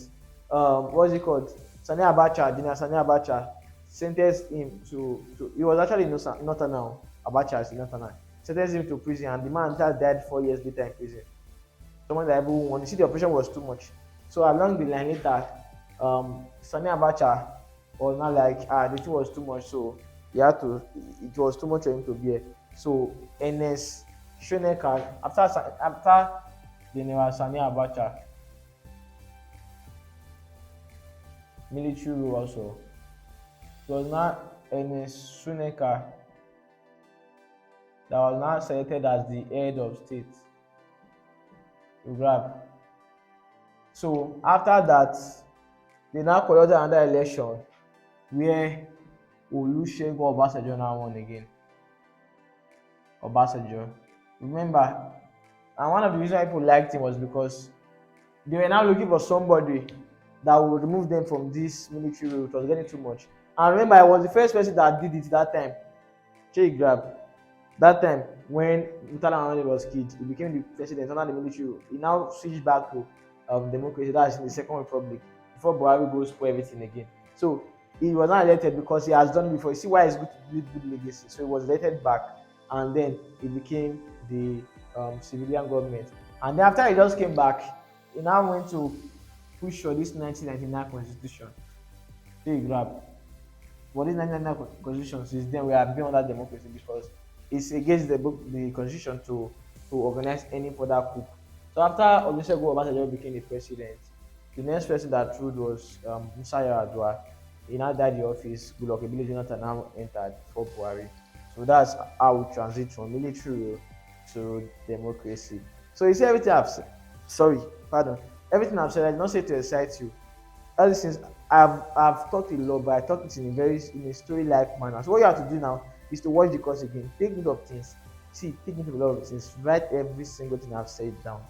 What is it called? Sani Abacha, General Sani Abacha sentenced him to he was actually not now. Abacha is not now. Sentenced him to prison, and the man just died 4 years later in prison. Someone that everyone wanted. You see, the operation was too much. So along the line later, Sani Abacha was not like the thing was too much, so it was too much for him to bear. So NS Shoneka, after General Sani Abacha, military rule also, it was not NS Shoneka that was now selected as the head of state. You grab. So after that, they now conducted another election where Olusegun Obasanjo now won again. Obasanjo. Remember, and one of the reasons people liked him was because they were now looking for somebody that would remove them from this military rule. It was getting too much. And remember, I was the first person that did it that time. Check grab. That time when Murtala Mohammed was killed, he became the president under the military rule. He now switched back to democracy. That's in the Second Republic. Before Buhari goes for everything again. So he was not elected because he has done it before. You see why it's good to build good legacy. So he was elected back, and then he became the civilian government. And then after he just came back, he now went to push for this 1999 constitution. So he grabbed. For this 1999 constitution, since then we have been under democracy because it's against the constitution to organize any further coup. So after Olusegun Obasanjo became the president, the next person that ruled was Musa Yar'Adua. He now died in the office. Goodluck Ebele Jonathan now entered for Buhari. So that's how we transit from military rule to democracy. So you see everything everything I've said, I did not say to excite you. Ever since I've talked a lot, but I talked it in a story-like manner. So what you have to do now is to watch the course again. Take note of things. Take note of a lot of things. Write every single thing I've said down.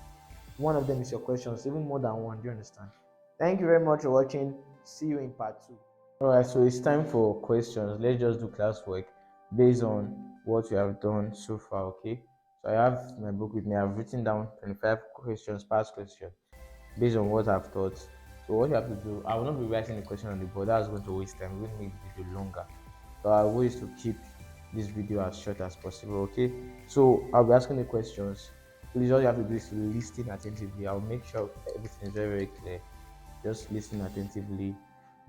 One of them is your questions, even more than one. Do you understand? Thank you very much for watching. See you in part 2. Alright, so it's time for questions. Let's just do classwork based on what we have done so far. Okay, so I have my book with me. I've written down 25 questions, past questions, based on what I've taught. So what you have to do, I will not be writing the question on the board. That's going to waste time. We're going to make the video longer. So our goal is to keep this video as short as possible. Okay, so I'll be asking the questions. Please, all you have to do is to listen attentively. I'll make sure everything is very, very clear. Just listen attentively.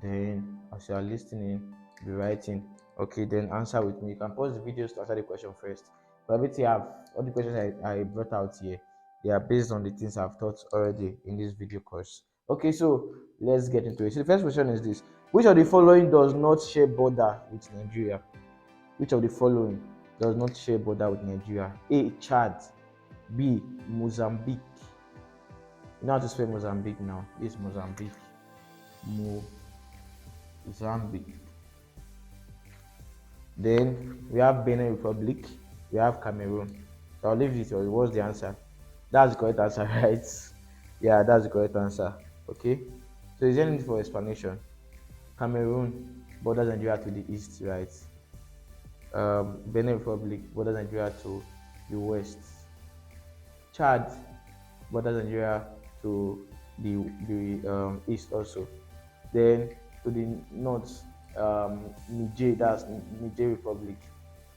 Then, as you are listening, be writing. Okay, then answer with me. You can pause the videos to answer the question first. But everything all the questions I brought out here, they are based on the things I've taught already in this video course. Okay, so let's get into it. So the first question is this: which of the following does not share border with Nigeria? Which of the following does not share border with Nigeria? A. Chad. B. Mozambique. You know how to spell Mozambique now. This is Mozambique. Mozambique. Then we have Benin Republic. We have Cameroon. So I'll leave it. What's the answer? That's the correct answer, right? Yeah, that's the correct answer. Okay. So is there any need for explanation? Cameroon borders Nigeria to the east, right? Benin Republic borders Nigeria to the west. Chad borders Nigeria to the east also. Then to the north, Niger, that's Niger Republic.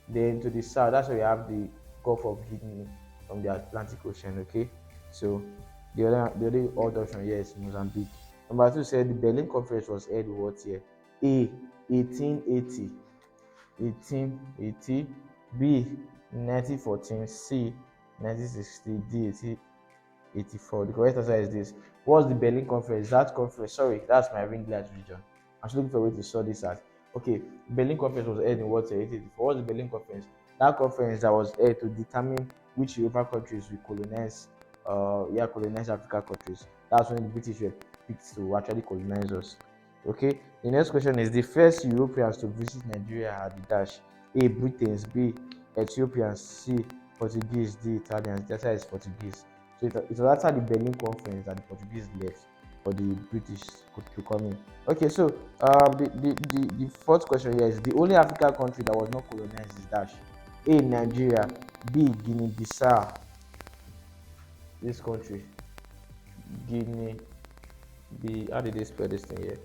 Then to the south, that's where we have the Gulf of Guinea from the Atlantic Ocean. Okay, so the other odd option here is Mozambique. Number 2 said the Berlin Conference was held what year? A. 1880. 1880. B. 1914. C. 1960. D. 1884. The correct answer is this. What's the Berlin Conference? That conference, sorry, that's my ring light region. I'm still looking for a way to sort this out. Okay, Berlin Conference was held in what year? 1884. What's the Berlin Conference? That conference that was held to determine which European countries will colonize African countries. That's when the British were picked to actually colonize us. Okay, the next question is the first Europeans to visit Nigeria are the dash. A. Britons. B. Ethiopians. C. Portuguese. D. Italians. The answer is Portuguese. So it was after the Berlin Conference that the Portuguese left for the British to come in. Okay, so the fourth question here is the only African country that was not colonized is dash. A. Nigeria. B. Guinea-Bissau. This country, Guinea. How did they spell this thing here?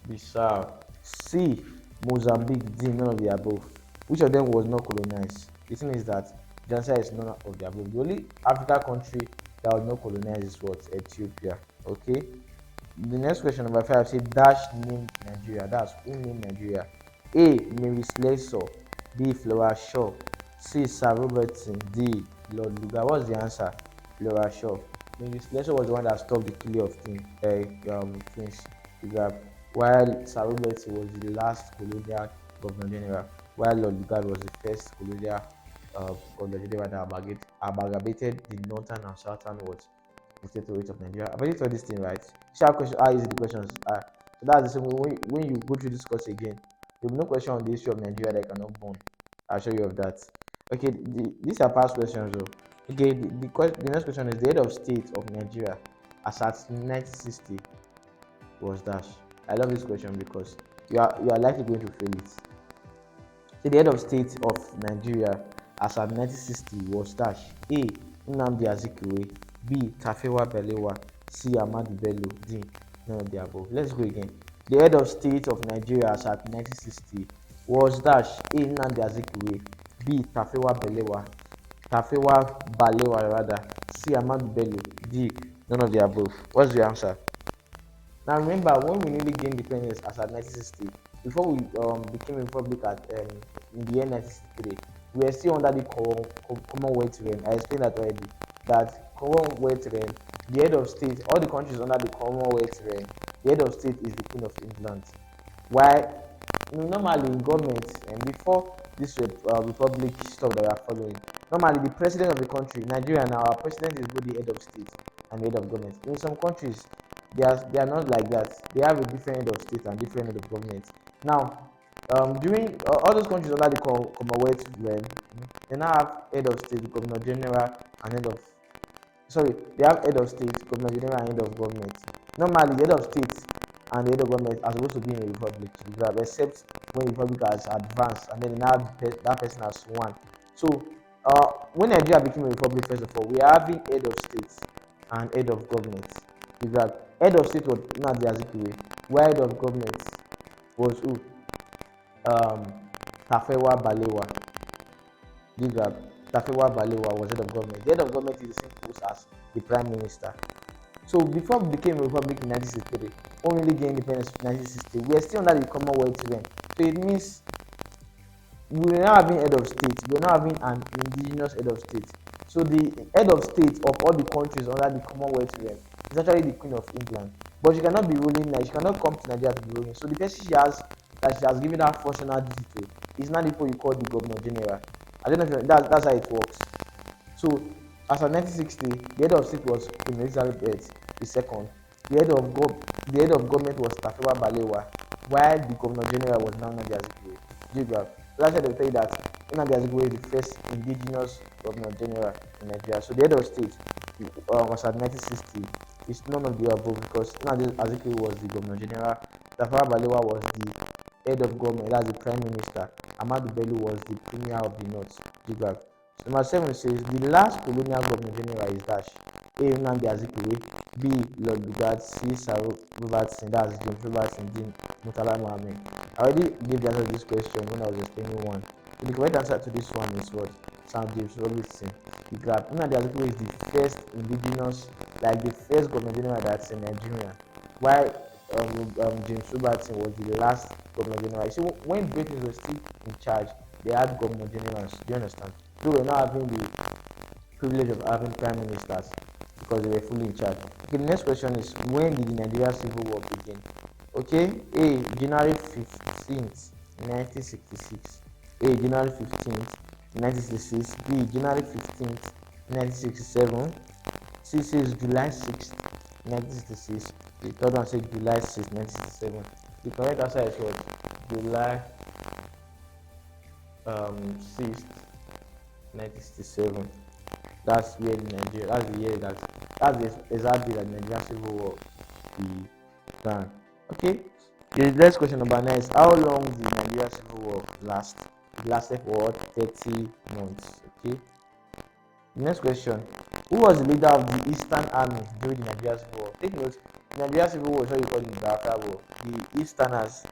Bissau. C. Mozambique. D. None of the above. Which of them was not colonized? The thing is that the answer is none of the above. The only African country that was not colonized is what? Ethiopia. Okay. The next question, number 5, say dash named Nigeria. That's who named Nigeria. A. Mary Slessor. B. Flora Shaw. C. Sir Robertson. D. Lord Lugard. What's the answer? Flora Shaw. Mary Slessor was the one that stopped the killing of Prince Lugard, while Sir Robertson was the last colonial governor general, while Lord Lugard was the first colonial governor general that amalgamated the northern and southern protectorate of Nigeria. I've already told this thing, right? See how easy the questions are. So that's the same when you go through this course again, there will be no question on the history of Nigeria that cannot burn. I'll show you of that. Okay, these are past questions though. Okay, the next question is the head of state of Nigeria as at 1960 was dash. I love this question because you are likely going to fail it. So the head of state of Nigeria as at 1960 was dash. A. Nnamdi Azikiwe. B. Tafawa Balewa. C. Ahmadu Bello. D. None of the above. Let's go again. The head of state of Nigeria as at 1960 was dash. A. Nnamdi Azikiwe. B. Tafawa Balewa. C. Ahmadu Bello. D. None of the above. What's the answer? Now remember, when we newly gained independence as at 1960, before we became a republic in the year 1963, we were still under the Commonwealth reign. I explained that already. That Commonwealth reign, the head of state, all the countries under the Commonwealth reign, the head of state is the Queen of England. While normally in government, and before this republic stuff that we are following, normally the president of the country, Nigeria now, our president is both the head of state and the head of government. In some countries, they are not like that. They have a different head of state and different head of government. Now, during all those countries under the Commonwealth reign, they now have head of state, governor general, and they have head of state, governor general, and head of government. Normally, the head of state and the head of government are supposed to be in a republic, except when the republic has advanced, and then now that person has won So when Nigeria became a republic, first of all, we are having head of state and head of government. You grab head of state was Nnamdi Azikiwe, while head of government was who? Tafewa Balewa. You grab Tafewa Balewa was head of government. The head of government is the same post as the prime minister. So before we became a republic in 1963, when we really gained independence in 1960, we are still under the Commonwealth realm. So it means we are now having head of state. We are now having an indigenous head of state. So the head of state of all the countries under the Commonwealth realm is actually the Queen of England. But she cannot be ruling now. She cannot come to Nigeria to be ruling. So the person she has given that functional duty to is not the people you call the Governor General. I don't know if that's how it works. So as of 1960, the head of state was Queen Elizabeth II. The head of government was Tafewa Balewa, while the Governor General was Nnamdi Azikiwe. Geograph. Last year they will tell you that Nnamdi Azikiwe is the first indigenous Governor General in Nigeria. So the head of state was at 1960. It's none of the above because Nnamdi Azikiwe was the Governor General, Tafewa Balewa was the head of government, that's the Prime Minister. Ahmadu Bello was the Premier of the North. Geograph. So number 7 says the last colonial Governor General is dash. A. Nnamdi Azikiwe, B. Lord Lugard, C. Sir Robertson, that's James Robertson, D. Murtala Mohammed. I already gave the answer to this question when I was explaining one. So the correct answer to this one is what? Sir James Robertson. You grab. Nnamdi Azikiwe is the first indigenous, like the first Governor General that's in Nigeria, while James Robertson was the last Governor General. You see, when Britain was still in charge, they had Governor Generals. Do you understand? So we're now having the privilege of having prime ministers because they were fully in charge. Okay, the next question is when did the Nigeria Civil War begin? Okay, A. January 15th, 1966. A. January 15th, 1966. B. January 15th, 1967. C says July 6th, 1966. The third one says July 6th, 1967. The correct answer is what? July 6th, 1967. That's where Nigeria. That's the year that's the exact day that the Nigerian Civil War began. Okay. The next question number 9 is how long did the Nigerian Civil War last? It lasted for 30 months. Okay. The next question: who was the leader of the Eastern Army during the Nigerian Civil War? Take note. The Nigerian Civil War is what you call the Biafra War. The Easterners,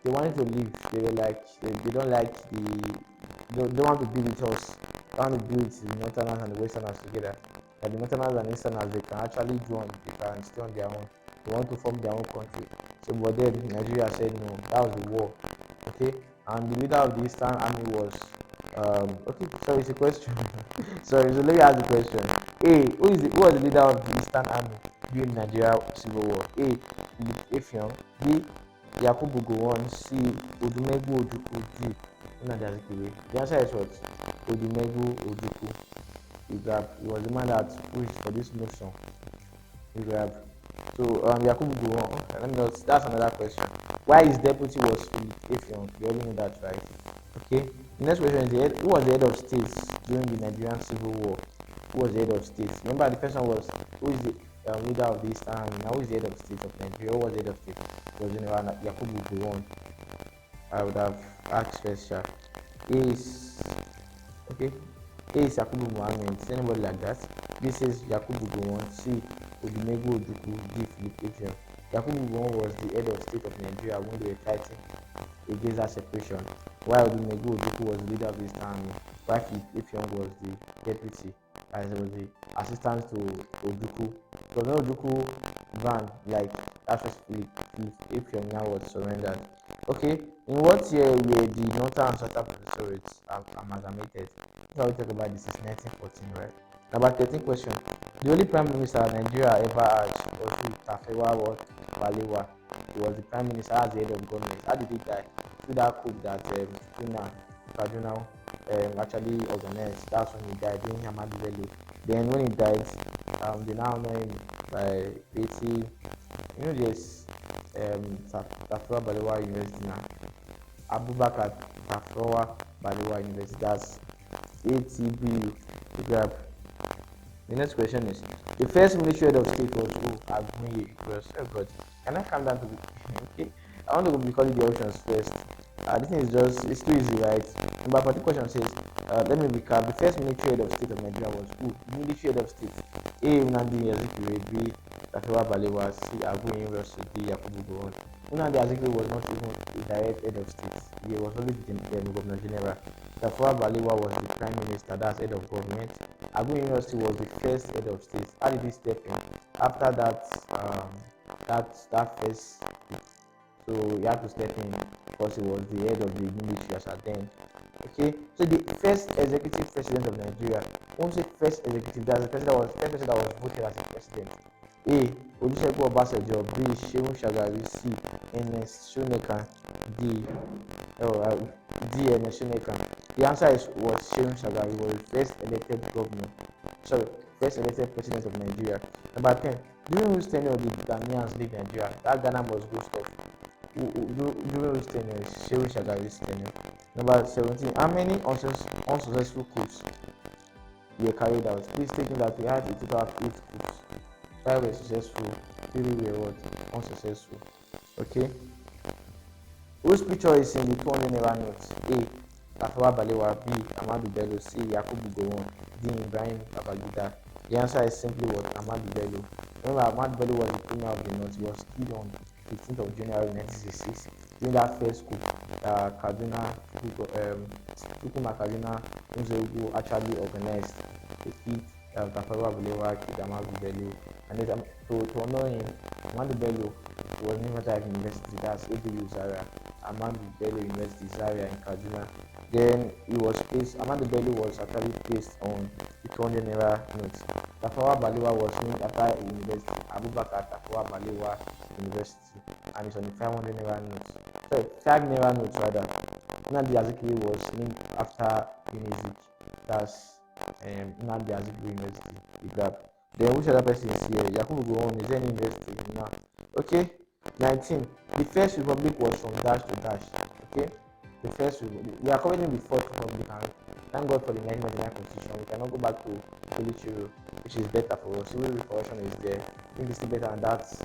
they wanted to leave. They were like they don't like they want to be with us. They want to be with the Northerners and the Westerners together. Like the Northerners and Easterners, they can actually join. They can stay on their own. They want to form their own country. So, but then Nigeria said no. That was the war. Okay, and the leader of the Eastern Army was okay. Sorry, it's a question. Sorry, so let me ask the question. A. Who was the leader of the Eastern Army during Nigeria Civil War? A. Effiong. B. Yakubu Gowon. C. Odumegwu Ojukwu. D. Nnamdi Azikiwe. The answer is what? Odumegwu Ojukwu. You grab. He was the man that pushed for this motion. You grab. So Yakubu Gowon. Let me know. That's another question. Why his deputy was Philip Effiong? You already know that, right? Okay. The next question is who was the head of state during the Nigerian Civil War? Who was the head of state? Remember the question was who is the leader of the Eastern Army? Now who is the head of state of Nigeria? Who was the head of state? It was General Yakubu Gowon. I would have asked first. Is okay. A is Yakubu Mohammed. Is anybody like that? This is Yakubu Gowon. C. Odumegwu Ojukwu. D. Philip Effiong. Yakubu Gowon was the head of state of Nigeria when they were fighting against that separation, while Odumegwu Ojukwu was the leader of the Eastern Army, while Philip Effiong was the deputy, as he was the assistant to Ojukwu. Because when Ojukwu ran, like that's what Philip Effiong now was surrendered. Okay, in what year were the Northern and Southern Protectorates amalgamated? That's how we talk about this is 1914, right? Number 13 question. The only prime minister Nigeria ever had was Tafewa Balewa. He was the prime minister as the head of government. How did he die? Through that coup that Kaduna actually organized. That's when he died, during Ahmadu Bello. Then when he died, they now know him by creating, there's Tafewa Balewa University now. Abubakar Tafewa Balewa University. That's ATBU. To grab. The next question is the first military head of state was who? Agunye. It was God. Can I come down to the okay? I want to be calling the options first. This thing is it's too easy, right? Number 40 question says Let me recap. The first military head of state of Nigeria was who? Military head of state. A. Nnamdi Azikiwe. B. Tafawa Balewa. C. Aguiyi Ironsi. D. Yakubu Gowon. Nnamdi Azikiwe was not even a direct head of state. He was only the governor general. Tafawa Balewa was the prime minister, that's head of government. Aguiyi Ironsi was the first head of state. How did he step in? After that first, so he had to step in because he was the head of the military as at then. Okay, so the first executive president of Nigeria. When we say first executive, that's the first president that was voted as a president. A. Olusegun Obasanjo. B. Seun Shagari. C. Ernest Shonekan. D. Ernest Shonekan. The answer was Seun Shagari was the first elected first elected president of Nigeria. Number 10. During whose tenure did Ghanaians leave Nigeria? That Ghana must go stop. During whose tenure is Seun Shagari's tenure. Number 17. How many unsuccessful coups were carried out? Please take note that we had a total of 8 coups. 5 were successful, 3 were what? Unsuccessful. Okay. Whose picture is in the 200 naira notes? A. Tafawa Balewa. B. Ahmadu Bello. C. Yakubu Gowon. D. Ibrahim Babangida. The answer is simply what? Ahmadu Bello. Remember, Ahmadu Bello was the premier of the north. He was killed on 15th of January 1966 during that first coup. Kaduna, Kaduna, Nzegu actually organized to kill Tafawa Balewa, killed Ahmadu Bello. And then, to honor him, Ahmadu Bello was named at University, that's ABU Zaria, Ahmadu Bello University Zaria in Kaduna. Then Ahmadu Bello was actually placed on the 200 naira notes. Tafawa Balewa was named after a university, Abubakar Tafawa Balewa University, and it's on the 500 naira notes. So 5 naira notes rather. Nnamdi Azikiwe was named after UNILAG, that's Nnamdi Azikiwe University, the grab. Then which other person is here? Yakubu Gowon, is there any university now? Okay. 19. The First Republic was from dash to dash. Okay. The First Republic. We are covering the Fourth Republic, and thank God for the 1999 Constitution. We cannot go back to military rule, which is better for us. Civil restoration is there. I think it's still better, and that's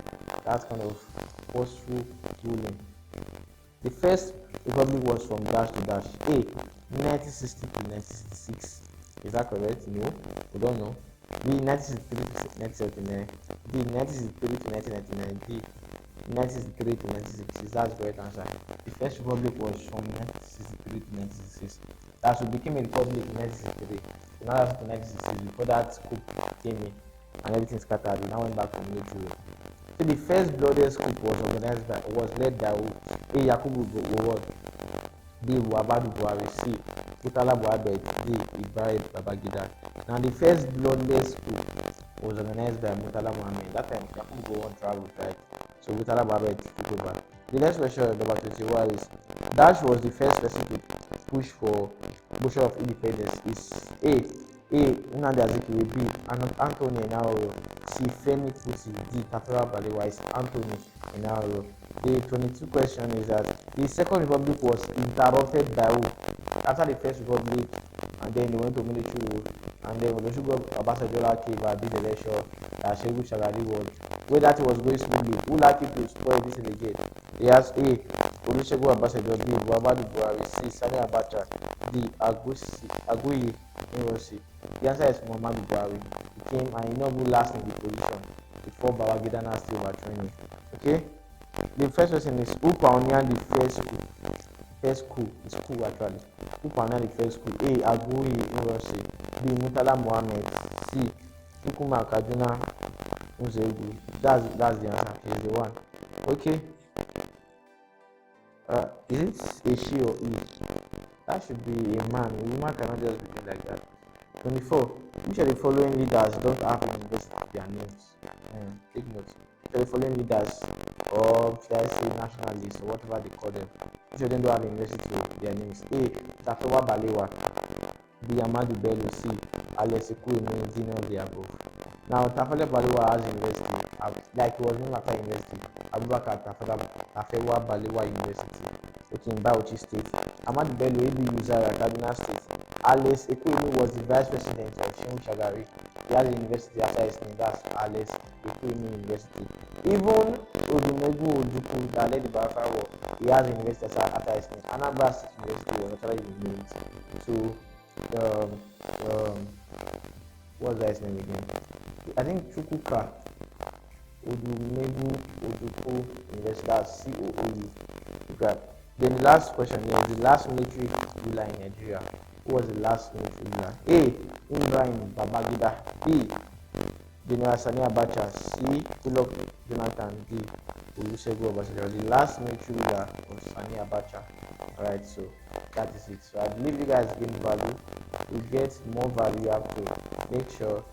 kind of forceful ruling. The First Republic was from dash to dash. A. 1960 to 1966. Is that correct? No, we don't know. B. 1963 to 1979. D. 1963 to 1999. D. 1963 to 1966. That's the right answer. The First Republic was from 1963 to 1966. That should became a republic in 1963. So now after 1966, before that coup came in and everything scattered, we now went back to military. So the first bloodiest coup was led by A. Yakubu Gowon. B. Muhammadu Buhari. C. Murtala Muhammed. D. Ibrahim Babangida. Now the first bloodless coup was organized by Murtala Muhammed. That time Yakubu Gowon traveled, right? So Murtala Muhammed took over. The next question, number 21, is Dash was the first person to push for motion of independence. Is A. Nnamdi Azikiwe. B. Anthony Enahoro. C. Femi Kuti. D. Tafawa Balewa. Is Anthony Enahoro. The 22 question is that the Second Republic was interrupted by who? After the First Republic, and then they went to military rule, and then Olusegun Obasanjo came and did the election that Seun Shagari won. Where that was going smoothly, who likely to spoil this again? They asked A. Olusegun Obasanjo. B. Muhammadu Buhari. C. Sani Abacha. D. Aguiyi Ironsi. The answer is Muhammadu Buhari. He came and he not good last in the position before Babangida now still overtraining. Okay. The first question is who pioneered the first coup? First coup is coup actually. Who pioneered the first coup? A. Aguiyi Ironsi. B. Murtala Muhammed. C. Ikuma Kaduna Nzegu. That's the answer. Is the one. Okay. Is it a she or he? That should be a man. A woman cannot just be like that. 24. Which of the following leaders don't have a university in their names? Take note. Which of the following leaders, or should I say nationalists, or whatever they call them, which of them don't have a university in their names? A. Tafawa Balewa. B. Ahmadu Bello. C. Alex Ekwueme. D. None of the above. Now, Tafawa Balewa has a university, like he was named after university, Abubakar Tafawa Balewa University, okay, in Bauchi State. Ahmadu Bello, ABU Zaria, Kaduna State. Alex Ekwueme was the vice president of Seun Shagari. He has a university after his name, that's Alex Ekwueme University. Even Odumegu Ojukwu, that led the Biafra War, he has a university after his name. Anambra State University was actually named to um, um, what's that his name again? I think Chukwuka Odumegu Ojukwu University, that's COOU. Right. Then the last question is the last military ruler in Nigeria. Who was the last military ruler? A. Ibrahim Babangida. B. General Sani Abacha. C. Goodluck Jonathan. D. Olusegun Obasanjo. The last military ruler was Sani Abacha. Alright, so that is it. So I believe you guys gain value. To get more value, you have to make sure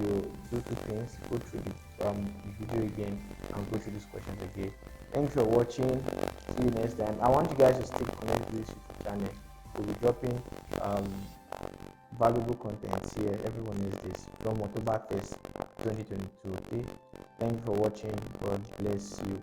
you do two things: go through the video again and go through these questions again. Thanks for watching. See you next time. I want you guys to stay connected to this YouTube channel. We'll be dropping valuable content here every Wednesdays from October 1st, 2022. Okay. Thank you for watching. God bless you.